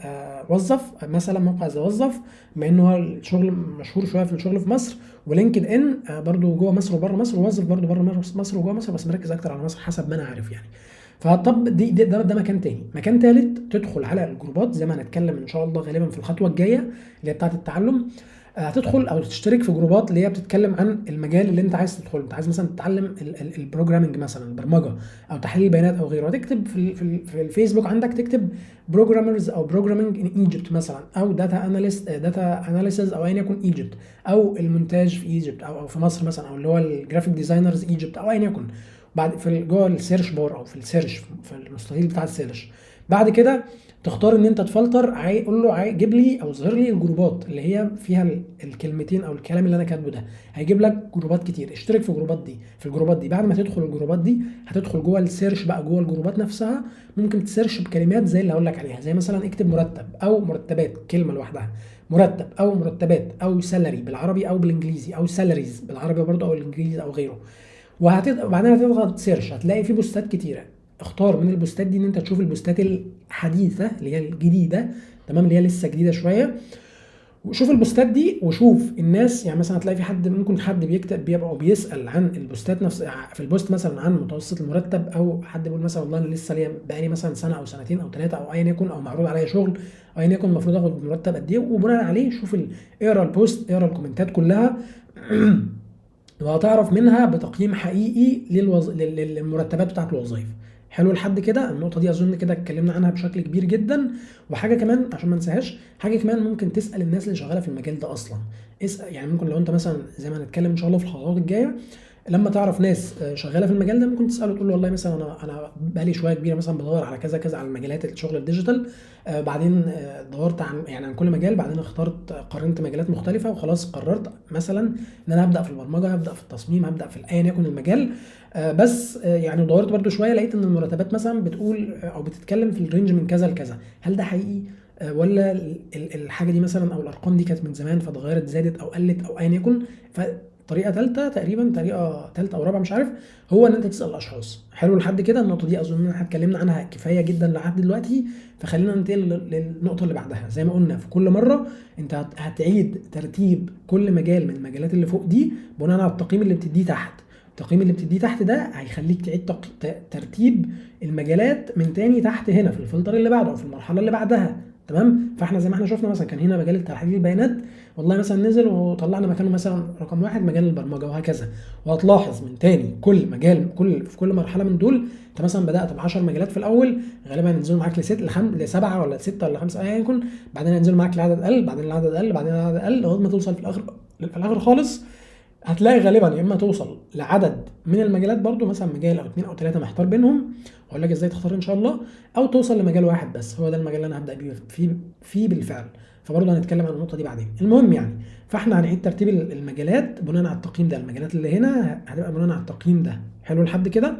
وظف مثلا موقع زي وظف بما انه هو الشغل مشهور شويه في الشغل في مصر، ولينكد ان برضو جوه مصر وبره مصر، ووظف برضو بره مصر وجوه مصر بس مركز اكتر على مصر حسب ما انا عارف يعني. فطب ده مكان تاني. مكان تالت تدخل على الجروبات زي ما هنتكلم ان شاء الله غالبا في الخطوه الجايه اللي هي بتاعه التعلم. هتدخل او تشترك في جروبات اللي هي بتتكلم عن المجال اللي انت عايز تدخله. انت عايز مثلا تتعلم البروجرامنج مثلا البرمجه او تحليل البيانات او غيره، هتكتب في الفيسبوك عندك تكتب بروجرامرز او بروجرامنج ان ايجيبت مثلا او داتا اناليسز او ايا يكن ايجيبت او المونتاج في ايجيبت او في مصر مثلا او اللي هو الجرافيك ديزاينرز ايجيبت او ايا يكن. بعد في جوه السيرش بار او في السيرش في المستطيل بتاع السيرش بعد كده تختار ان انت تفلتر قول له جيب لي او ظهر لي الجروبات اللي هي فيها الكلمتين او الكلام اللي انا كاتبه ده. هيجيب لك جروبات كتير، اشترك في الجروبات دي. بعد ما تدخل الجروبات دي هتدخل جوه السيرش بقى جوه الجروبات نفسها، ممكن تسيرش بكلمات زي اللي هقول لك عليها زي مثلا اكتب مرتب او مرتبات كلمه لوحدها. مرتب او مرتبات او سالري بالعربي او بالانجليزي او سالاريز بالعربي برضه او الانجليزي او غيره، وبعدين هتضغط سيرش هتلاقي في بوستات كتيره. اختار من البوستات دي ان انت تشوف البوستات الحديثه اللي هي الجديده، تمام، اللي هي لسه جديده شويه، وشوف البوستات دي وشوف الناس. يعني مثلا هتلاقي في حد، ممكن حد بيكتب بيبقى بيسال عن البوستات نفس في البوست مثلا عن متوسط المرتب، او حد بيقول مثلا والله انا لسه ليا بقالي مثلا سنه او سنتين او ثلاثه او ايا يكن، او معروض عليا شغل او ايا يكن المفروض اخد مرتب قد ايه، وبناء عليه شوف اقرا البوست، اقرا الكومنتات كلها وهتعرف منها بتقييم حقيقي للمرتبات بتاعت الوظائف. حلو لحد كده. النقطه دي اظن كده اتكلمنا عنها بشكل كبير جدا. وحاجه كمان عشان ما انساهاش، حاجه كمان ممكن تسال الناس اللي شغاله في المجال ده اصلا. اسال يعني، ممكن لو انت مثلا زي ما هنتكلم ان شاء الله في الخطوات الجايه، لما تعرف ناس شغاله في المجال ده ممكن تساله تقول له والله مثلا انا بقالي شويه كبيره مثلا بدور على كذا كذا على المجالات الشغل الديجيتال، بعدين دورت عن كل مجال، بعدين اخترت قارنت مجالات مختلفه وخلاص قررت مثلا ان انا هبدا في البرمجه، هبدا في التصميم، هبدا في ايا يكن المجال. بس يعني دورت برده شويه لقيت ان المرتبات مثلا بتقول او بتتكلم في الرينج من كذا لكذا. هل ده حقيقي ولا الحاجه دي مثلا او الارقام دي كانت من زمان فاتغيرت زادت او قلت او ايا يكن؟ طريقه ثالثه تقريبا، طريقه ثالثه او رابعه مش عارف، هو ان انت تسال الاشخاص. حلو لحد كده. النقطه دي اظن ان احنا اتكلمنا عنها كفايه جدا لحد دلوقتي، فخلينا ننتقل للنقطه اللي بعدها. زي ما قلنا في كل مره انت هتعيد ترتيب كل مجال من المجالات اللي فوق دي بناء على التقييم اللي بتديه تحت. التقييم اللي بتديه تحت ده هيخليك تعيد ترتيب المجالات من تاني تحت هنا في الفلتر اللي بعده او في المرحله اللي بعدها. تمام. فاحنا زي ما احنا شفنا مثلا كان هنا مجال تحليل البيانات، والله مثلا نزل وطلعنا مكانه مثلا رقم واحد مجال البرمجه وهكذا. وهتلاحظ من تاني كل مجال في كل مرحله من دول، انت مثلا بدات ب 10 مجالات في الاول، غالبا هينزلوا معاك لسبعه ولا لسته ولا خمسه ايا يكن، بعدين هينزلوا معاك لعدد اقل، بعدين العدد اقل، بعدين العدد اقل، لغايه ما توصل في الاخر خالص هتلاقي غالبا يا اما توصل لعدد من المجالات برضو مثلا مجال او اتنين او تلاته محتار بينهم، واقول لك ازاي تختار ان شاء الله، او توصل لمجال واحد بس هو ده المجال اللي انا هبدا بيه فيه بالفعل. فبرضه هنتكلم عن النقطه دي بعدين. المهم يعني، فاحنا هنعيد ترتيب المجالات بناء على التقييم ده. المجالات اللي هنا هتبقى بناء على التقييم ده. حلو لحد كده.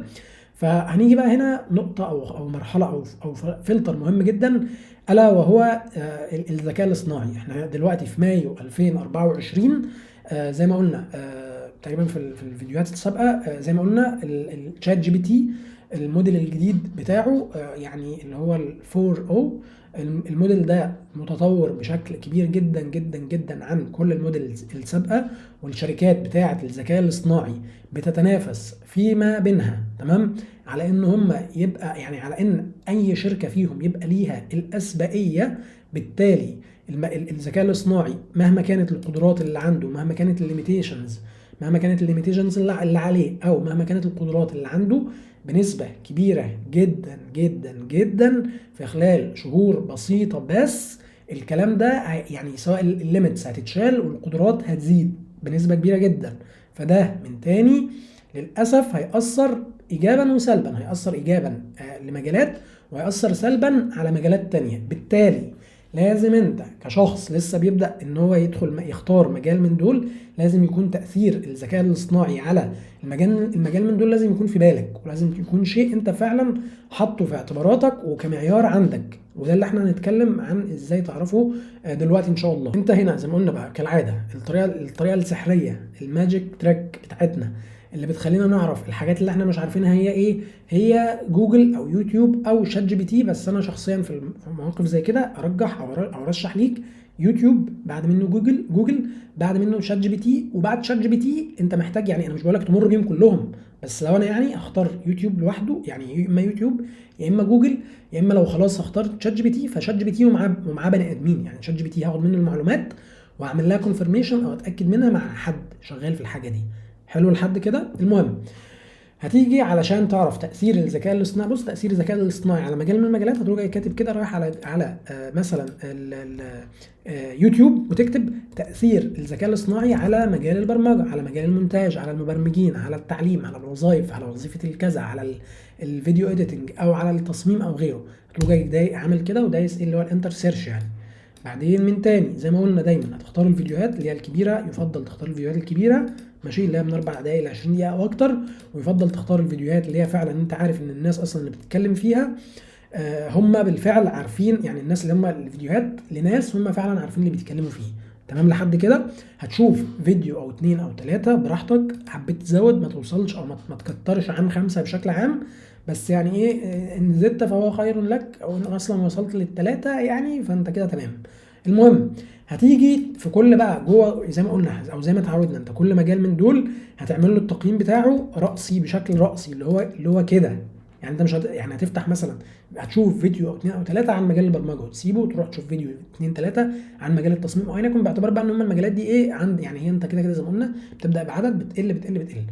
فهنيجي بقى هنا نقطه او مرحله او فلتر مهم جدا، الا وهو الذكاء الاصطناعي. احنا دلوقتي في مايو 2024، زي ما قلنا تقريبا في الفيديوهات السابقه، زي ما قلنا الشات جي بي تي الموديل الجديد بتاعه يعني اللي هو ال 4O، الموديل ده متطور بشكل كبير جدا جدا جدا عن كل الموديلز السابقه، والشركات بتاعه الذكاء الاصطناعي بتتنافس فيما بينها، تمام، على ان هم يبقى يعني على ان اي شركه فيهم يبقى ليها الاسبقيه. بالتالي الذكاء الاصطناعي مهما كانت القدرات اللي عنده، مهما كانت الليميتيشنز اللي عليه، او مهما كانت القدرات اللي عنده، بنسبة كبيرة جدا جدا جدا في خلال شهور بسيطة بس الكلام ده يعني سواء الليميتس هتتشال والقدرات هتزيد بنسبة كبيرة جدا. فده من تاني للأسف هيأثر إيجابا وسلبا. هيأثر إيجابا لمجالات، وهيأثر سلبا على مجالات تانية. بالتالي لازم انت كشخص لسه بيبدأ ان هو يختار مجال من دول، لازم يكون تأثير الذكاء الاصطناعي على المجال من دول لازم يكون في بالك، ولازم يكون شيء انت فعلا حاطه في اعتباراتك وكمعيار عندك. وده اللي احنا هنتكلم عن ازاي تعرفه دلوقتي ان شاء الله. انت هنا زي ما قلنا بقى كالعاده، الطريقه السحريه، الماجيك تراك بتاعتنا اللي بتخلينا نعرف الحاجات اللي احنا مش عارفينها هي ايه، هي جوجل او يوتيوب او شات جي بي تي. بس انا شخصيا في مواقف زي كده ارجح او ارشح ليك يوتيوب، بعد منه جوجل، بعد منه شات جي بي تي، وبعد شات جي بي تي انت محتاج، يعني انا مش بقول لك تمر بيهم كلهم، بس لو انا يعني اختار يوتيوب لوحده، يعني يا اما يوتيوب يا اما جوجل، يا اما لو خلاص هختار شات جي بي تي فشات جي بي تي ومعاه بني ادمين. يعني شات جي بي تي هاخد منه المعلومات واعمل لها كونفirmation او اتاكد منها مع حد شغال في الحاجه دي. حلو لحد كده. المهم هتيجي علشان تعرف تاثير الذكاء الاصطناعي. بص، تاثير الذكاء الاصطناعي على مجال من المجالات، هتروح جاي كاتب كده رايح على مثلا يوتيوب، وتكتب تاثير الذكاء الاصطناعي على مجال البرمجه، على مجال المونتاج، على المبرمجين، على التعليم، على الوظائف، على وظيفه الكذا، على الفيديو اديتنج، او على التصميم او غيره. هتروح جاي عامل كده ودايس اللي هو الانتر سيرش يعني. بعدين من تاني زي ما قلنا دايما هتختار الفيديوهات اللي هي الكبيره، يفضل تختار الفيديوهات الكبيره ماشي، اللي هي من 4 دقائق ل 20 دقيقه او اكتر. ويفضل تختار الفيديوهات اللي هي فعلا انت عارف ان الناس اصلا اللي بتتكلم فيها هم بالفعل عارفين، يعني الناس اللي هم الفيديوهات لناس هم فعلا عارفين اللي بيتكلموا فيه. تمام لحد كده. هتشوف فيديو او 2 او 3 براحتك، حبيت تزود ما توصلش او ما تكترش عن 5 بشكل عام، بس يعني ايه، ان زدت فهو خير لك، او ان اصلا وصلت للثلاثه يعني فانت كده تمام. المهم، هتيجي في كل بقى جوه زي ما قلنا او زي ما اتعودنا، انت كل مجال من دول هتعمل له التقييم بتاعه رأسي، بشكل رأسي اللي هو كده. يعني انت مش يعني هتفتح مثلا، هتشوف فيديو او 2 او 3 عن مجال البرمجه وتسيبه وتروح تشوف فيديو 2 3 عن مجال التصميم او ايا يكن، باعتبار بقى ان هم المجالات دي ايه عند، يعني هي انت كده كده زي ما قلنا بتبدا بعدد بتقل بتقل بتقل.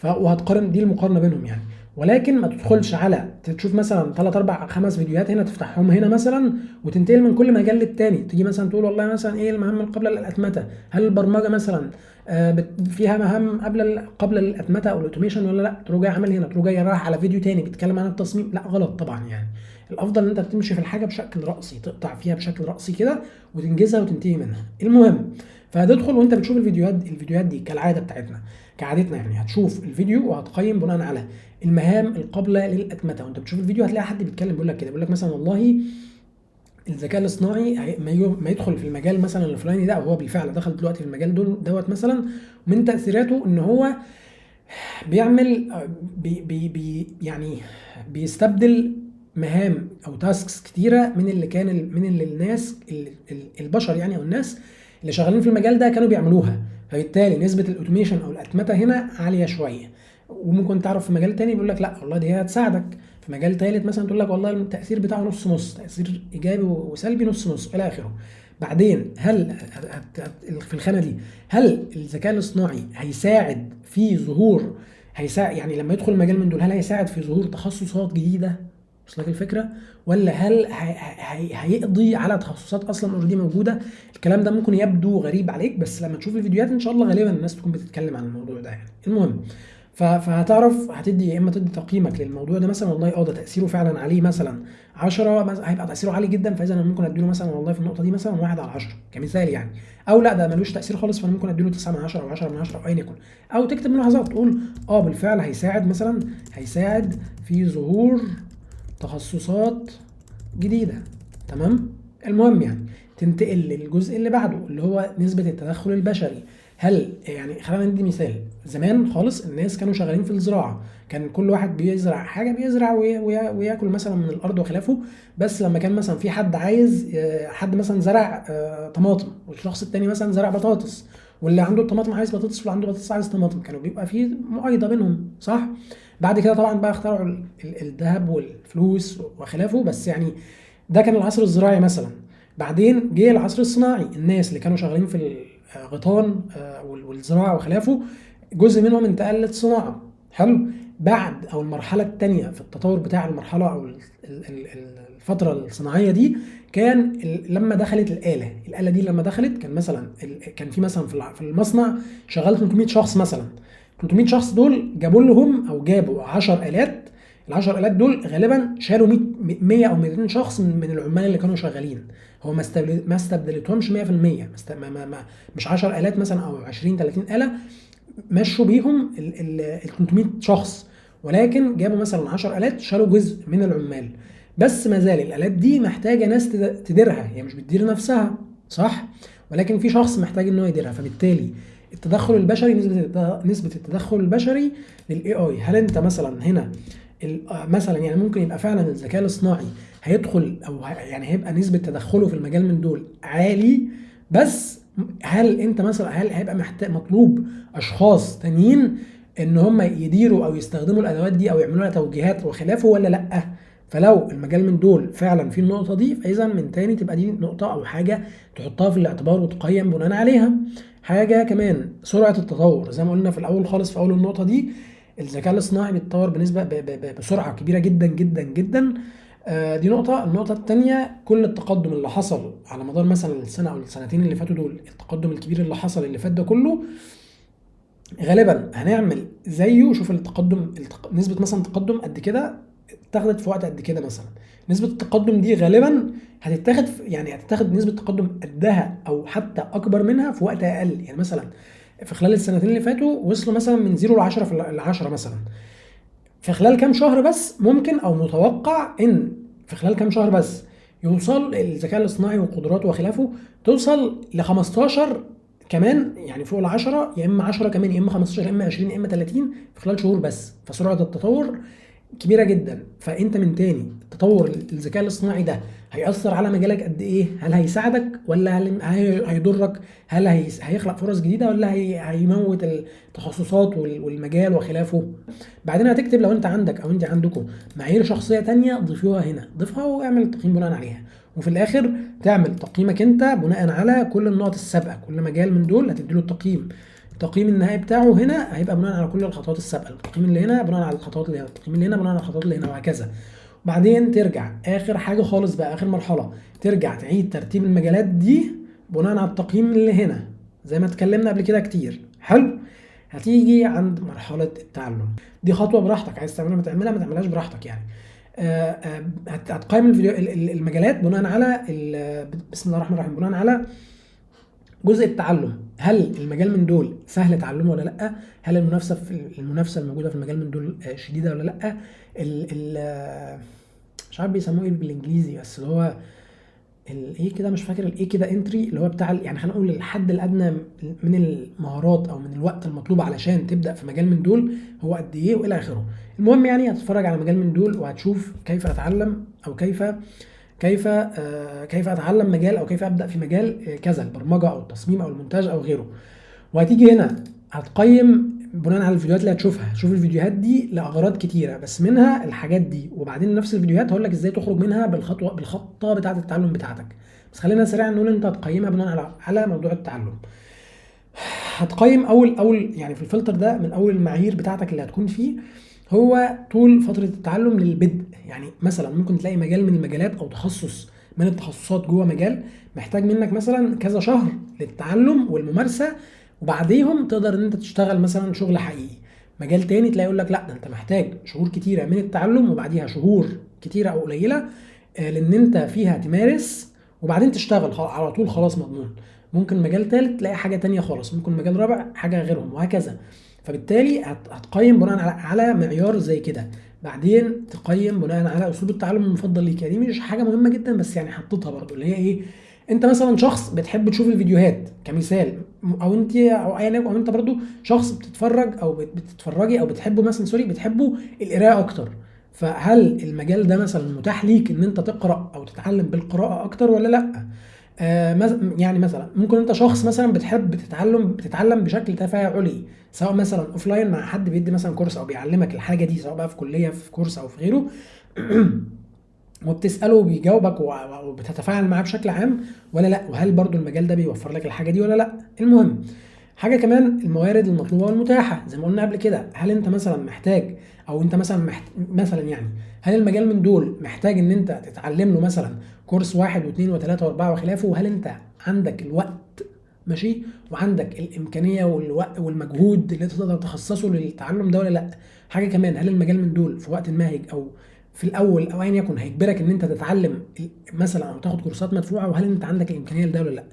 وهتقارن دي المقارنه بينهم يعني. ولكن ما تدخلش على تشوف مثلا 3 4 5 فيديوهات هنا تفتحهم هنا مثلا وتنتقل من كل مجال للتاني، تيجي مثلا تقول والله مثلا ايه المهام قبل الاتمته، هل البرمجه مثلا فيها مهام قبل الاتمته او الاوتوميشن ولا لا، تروح جاي عامل هنا، تروح جاي رايح على فيديو تاني بيتكلم عن التصميم، لا غلط طبعا يعني. الافضل ان انت تمشي في الحاجه بشكل راسي، تقطع فيها بشكل راسي كده وتنجزها وتنتهي منها. المهم، فهتدخل وانت بتشوف الفيديوهات دي كالعاده بتاعتنا، كعادتنا يعني، هتشوف الفيديو وهتقيم بناء على المهام القابله للاتمته. وانت بتشوف الفيديو هتلاقي حد بيتكلم بيقول لك كده، بيقول لك مثلا والله الذكاء الاصطناعي ما يدخل في المجال مثلا الفلاني ده، او هو بالفعل دخل دلوقتي في المجال دوت مثلا، ومن تاثيراته ان هو بيعمل يعني بيستبدل مهام او تاسكس كتيره من اللي الناس البشر يعني، او الناس اللي شغالين في المجال ده كانوا بيعملوها. فبالتالي نسبه الاوتوميشن او الاتمته هنا عاليه شويه. وممكن تعرف في مجال تاني بيقول لك لا والله دي هتساعدك، في مجال تالت مثلا تقول لك والله التاثير بتاعه نص نص، تاثير ايجابي وسلبي نص نص الى اخره. بعدين هل في الخانه دي، هل الذكاء الاصطناعي هيساعد في ظهور، هيساعد يعني لما يدخل المجال من دول، هل هيساعد في ظهور تخصصات جديده؟ وصل لك الفكره؟ ولا هل هيقضي على تخصصات اصلا اوريدي موجوده؟ الكلام ده ممكن يبدو غريب عليك، بس لما تشوف الفيديوهات ان شاء الله غالبا الناس تكون بتتكلم عن الموضوع ده يعني. المهم، فهتعرف هتدي، يا اما تدي تقييمك للموضوع ده مثلا والله ده تاثيره فعلا عليه مثلا 10 هيبقى تاثيره عالي جدا، فاذا انا ممكن اديله مثلا والله في النقطه دي مثلا 1 على 10 كمثال يعني. او لا ده ملوش تاثير خالص، فانا ممكن اديله 9 من 10 او 10 من 10 او ايا يكن. او تكتب ملاحظات تقول بالفعل هيساعد مثلا، هيساعد في ظهور تخصصات جديده. تمام. المهم يعني، تنتقل للجزء اللي بعده اللي هو نسبه التدخل البشري. هل يعني خلينا ندي مثال، زمان خالص الناس كانوا شغالين في الزراعه، كان كل واحد بيزرع حاجه، بيزرع وياكل مثلا من الارض وخلافه. بس لما كان مثلا في حد عايز، حد مثلا زرع طماطم، والشخص التاني مثلا زرع بطاطس، واللي عنده الطماطم عايز بطاطس واللي عنده بطاطس عايز طماطم، كانوا بيبقى في معايضه بينهم صح. بعد كده طبعا بقى اخترعوا الذهب والفلوس وخلافه، بس يعني ده كان العصر الزراعي مثلا. بعدين جه العصر الصناعي، الناس اللي كانوا شغالين في الغيطان والزراعه وخلافه، جزء منهم انتقل للصناعه. حلو. بعد او المرحله الثانيه في التطور بتاع المرحله او الفتره الصناعيه دي، كان لما دخلت الاله دي لما دخلت، كان مثلا كان في مثلا في المصنع شغال 300 شخص مثلا. 300 شخص دول جابوا 10 آلات. ال 10 آلات دول غالبا شالوا 100 او 200 شخص من العمال اللي كانوا شغالين. هو ما استبدلتهمش 100%، مش 10 آلات مثلا او 20 30 آلة مشوا بيهم ال 300 شخص، ولكن جابوا مثلا 10 آلات شالوا جزء من العمال. بس ما زال الآلات دي محتاجة ناس تديرها، هي مش بتدير نفسها صح، ولكن في شخص محتاج ان هو يديرها. فبالتالي التدخل البشري، نسبة التدخل البشري للاي اي، هل انت مثلا هنا مثلا يعني ممكن يبقى فعلا الذكاء الاصطناعي هيدخل او يعني هيبقى نسبة تدخله في المجال من دول عالي، بس هل انت مثلا هل هيبقى مطلوب اشخاص تانيين ان هم يديروا او يستخدموا الادوات دي او يعملوا لها توجيهات وخلافه ولا لا؟ فلو المجال من دول فعلا في النقطه دي، فاذا من تاني تبقى دي نقطه او حاجه تحطها في الاعتبار وتقيم بناء عليها. حاجه كمان سرعه التطور، زي ما قلنا في الاول خالص في اول النقطه دي، الذكاء الاصطناعي بيتطور بنسبه بسرعه كبيره جدا جدا جدا. دي نقطة. النقطة التانية، كل التقدم اللي حصل على مدار مثلا السنة أو السنتين اللي فاتوا دول، التقدم الكبير اللي حصل اللي فات ده كله، غالبا هنعمل زيه. شوف التقدم، نسبة مثلا تقدم قد كده اتاخدت في وقت قد كده مثلا، نسبة التقدم دي غالبا هتتاخد يعني هتتاخد نسبة تقدم قدها او حتى اكبر منها في وقت اقل. يعني مثلا في خلال السنتين اللي فاتوا وصلوا مثلا من 0 ل 10 في ال 10 مثلا، في خلال كام شهر بس ممكن او متوقع ان في خلال كام شهر بس يوصل الذكاء الاصطناعي وقدراته وخلافه توصل ل 15 كمان، يعني فوق ال 10، يا اما 10 كمان، يا اما 15، يا اما 20، يا اما 30 في خلال شهور بس. فسرعه التطور كبيره جدا. فانت من تاني، تطور الذكاء الاصطناعي ده هيأثر على مجالك قد ايه؟ هل هيساعدك ولا هيضرك؟ هل هيخلق فرص جديده ولا هيموت التخصصات والمجال وخلافه؟ بعدين هتكتب لو انت عندك او انت عندكم معايير شخصيه تانية ضيفوها هنا، ضيفها واعمل تقييم بناء عليها. وفي الاخر تعمل تقييمك انت بناء على كل النقط السابقه. كل مجال من دول هتديله التقييم النهائي بتاعه هنا هيبقى بناء على كل الخطوات السابقه، التقييم اللي هنا بناء على الخطوات اللي هنا، التقييم اللي هنا بناء على الخطوات اللي هنا، وهكذا. وبعدين ترجع اخر حاجه خالص بقى، اخر مرحله، ترجع تعيد ترتيب المجالات دي بناء على التقييم اللي هنا زي ما اتكلمنا قبل كده كتير. حلو. هتيجي عند مرحله التعلم، دي خطوه براحتك، عايز تعملها ما تعملها، ما تعملهاش براحتك يعني. هتقيم المجالات بناء على بسم الله الرحمن الرحيم، بناء على جزء التعلم. هل المجال من دول سهل تعلمه ولا لا؟ هل المنافسه الموجوده في المجال من دول شديده ولا لا؟ ال ال مش عارف بيسموه ايه بالانجليزي، بس اللي هو الايه كده، مش فاكر الايه كده، انتري، اللي هو بتاع يعني خلينا نقول الحد الادنى من المهارات او من الوقت المطلوب علشان تبدا في مجال من دول هو قد ايه، والى اخره. المهم يعني هتتفرج على مجال من دول وهتشوف كيف اتعلم، او كيف اتعلم مجال، او كيف ابدا في مجال كذا، البرمجه او التصميم او المونتاج او غيره. وهتيجي هنا هتقيم بناء على الفيديوهات اللي هتشوفها. شوف الفيديوهات دي لاغراض كتيره، بس منها الحاجات دي. وبعدين نفس الفيديوهات هقول لك ازاي تخرج منها بالخطه بتاعه التعلم بتاعتك. بس خلينا سريعا نقول انت هتقيمها بناء على موضوع التعلم. هتقيم اول يعني في الفلتر ده، من اول المعايير بتاعتك اللي هتكون فيه هو طول فتره التعلم للبدء. يعني مثلا ممكن تلاقي مجال من المجالات او تخصص من التخصصات جوه مجال محتاج منك مثلا كذا شهر للتعلم والممارسه، وبعديهم تقدر ان انت تشتغل مثلا شغل حقيقي. مجال تاني تلاقي يقول لك لا، ده انت محتاج شهور كتيره من التعلم وبعديها شهور كتيره او قليله لان انت فيها تمارس، وبعدين تشتغل على طول خلاص مضمون. ممكن مجال تالت تلاقي حاجه تانية خالص، ممكن مجال رابع حاجه غيرهم، وهكذا. فبالتالي هتقيم بناء على معيار زي كده. بعدين تقيم بناء على اسلوب التعلم المفضل ليك. يعني دي مش حاجه مهمه جدا، بس يعني حطيتها برضو، اللي هي ايه؟ انت مثلا شخص بتحب تشوف الفيديوهات كمثال، او انت او ايا يكن، او انت برضو شخص بتتفرج او بتتفرجي او بتحبوا مثلا بتحبوا القراءه اكتر. فهل المجال ده مثلا متاح ليك ان انت تقرا او تتعلم بالقراءه اكتر ولا لا؟ يعني مثلا ممكن انت شخص مثلا بتحب بتتعلم بشكل تفاعلي، سواء مثلا اوفلاين مع حد بيدي مثلا كورس او بيعلمك الحاجه دي، سواء بقى في كليه، في كورس، او في غيره وبتساله وبيجاوبك وبتتفاعل معاه بشكل عام ولا لا؟ وهل برضو المجال ده بيوفر لك الحاجه دي ولا لا؟ المهم حاجه كمان، الموارد المطلوبه والمتاحه زي ما قلنا قبل كده. هل انت مثلا محتاج، او انت مثلا يعني هل المجال من دول محتاج ان انت تتعلم له مثلا كورس واحد واثنين وثلاثه واربعه وخلافه؟ وهل انت عندك الوقت ماشي، وعندك الامكانيه والوقت والمجهود اللي تقدر تخصصه للتعلم ده ولا لا؟ حاجه كمان، هل المجال من دول في وقت ما او في الاول او ايا يكن هيجبرك ان انت تتعلم مثلا او تاخد كورسات مدفوعه، وهل انت عندك الامكانيه لده ولا لا؟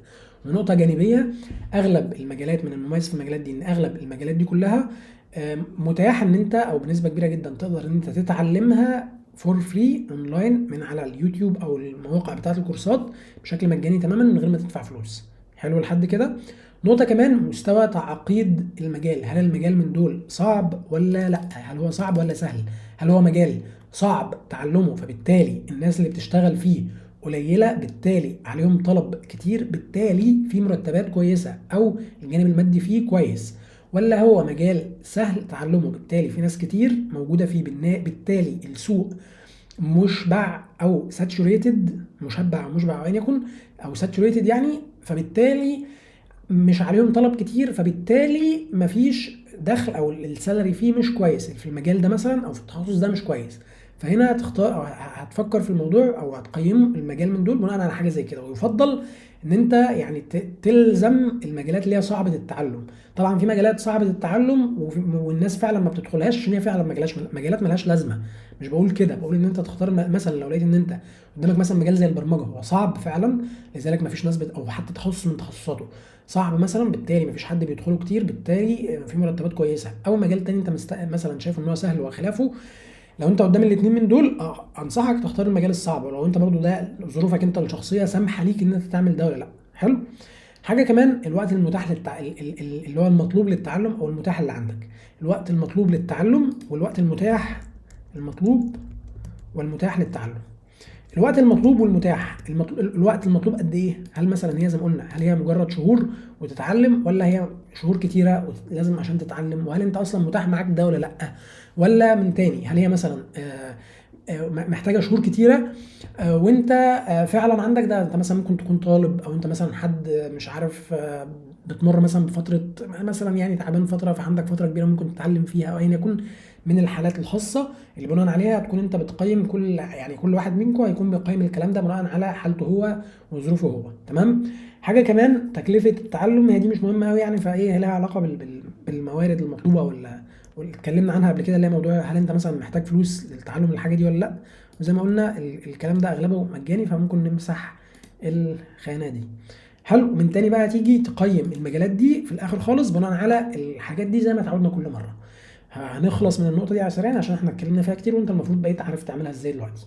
ونقطه جانبيه، اغلب المجالات، من المميز في المجالات دي ان اغلب المجالات دي كلها متاح ان انت او بنسبه كبيره جدا تقدر ان انت تتعلمها فور فري اونلاين من على اليوتيوب او المواقع بتاعه الكورسات بشكل مجاني تماما من غير ما تدفع فلوس. حلو لحد كده. نقطة كمان، مستوى تعقيد المجال. هل المجال من دول صعب ولا لا؟ هل هو صعب ولا سهل؟ هل هو مجال صعب تعلمه فبالتالي الناس اللي بتشتغل فيه قليلة، بالتالي عليهم طلب كتير، بالتالي في مرتبات كويسة، او الجانب المادي فيه كويس؟ ولا هو مجال سهل تعلمه بالتالي في ناس كتير موجودة فيه، بالتالي السوق مشبع او ساتوريتد، مشبع او مشبع او ايا يكن، او ساتوريتد يعني، فبالتالي مش عليهم طلب كتير، فبالتالي مفيش دخل، او السالري فيه مش كويس في المجال ده مثلا او في التخصص ده مش كويس. فهنا هتختار او هتفكر في الموضوع او هتقيم المجال من دول بناء على حاجه زي كده. ويفضل ان انت يعني تلزم المجالات اللي هي صعبه التعلم. طبعا في مجالات صعبه التعلم والناس فعلا ما بتدخلهاش عشان هي فعلا مجالات ملهاش لازمه. مش بقول كده، بقول ان انت تختار مثلا لو لقيت ان انت قدامك مثلا مجال زي البرمجه هو صعب فعلا، لذلك ما فيش ناس او حتى تخصص من تخصصاته صعب مثلا، بالتالي ما فيش حد بيدخله كتير، بالتالي في مرتبات كويسه. او مجال تاني انت مثلا شايف ان هو سهل وخلافه، لو انت قدام الاتنين من دول انصحك تختار المجال الصعب، ولو انت برضو ده ظروفك انت الشخصيه سامحه ليك ان انت تعمل ده ولا لا. حلو. حاجه كمان، الوقت المتاح اللي هو المطلوب للتعلم او المتاح اللي عندك. الوقت المطلوب للتعلم والوقت المطلوب والمتاح للتعلم. الوقت المطلوب والمتاح، الوقت المطلوب قد ايه؟ هل مثلا هي زي ما قلنا، هل هي مجرد شهور وتتعلم، ولا هي شهور كتيره لازم عشان تتعلم؟ وهل انت اصلا متاح معاك ده ولا لا؟ ولا من تاني، هل هي مثلا محتاجه شهور كتيره وانت فعلا عندك ده؟ انت مثلا ممكن تكون طالب، او انت مثلا حد مش عارف بتمر مثلا بفتره مثلا يعني تعبان فتره، فعندك فتره كبيره ممكن تتعلم فيها، او ايا يكن من الحالات الخاصه اللي بناء عليها تكون انت بتقيم كل واحد منكم هيكون بيقيم الكلام ده بناء على حالته هو وظروفه هو. تمام. حاجه كمان، تكلفه التعلم، هي دي مش مهمه قوي يعني، فايه لها علاقه بالموارد المطلوبه واللي اتكلمنا عنها قبل كده، اللي هي موضوع هل انت مثلا محتاج فلوس للتعلم الحاجه دي ولا لا. وزي ما قلنا الكلام ده اغلبه مجاني، فممكن نمسح الخانه دي. حلو. من تاني بقى تيجي تقيم المجالات دي في الاخر خالص بناء على الحاجات دي زي ما اتعودنا كل مره. هنخلص من النقطه دي على سريع عشان احنا اتكلمنا فيها كتير، وانت المفروض بقيت عارف تعملها ازاي دلوقتي.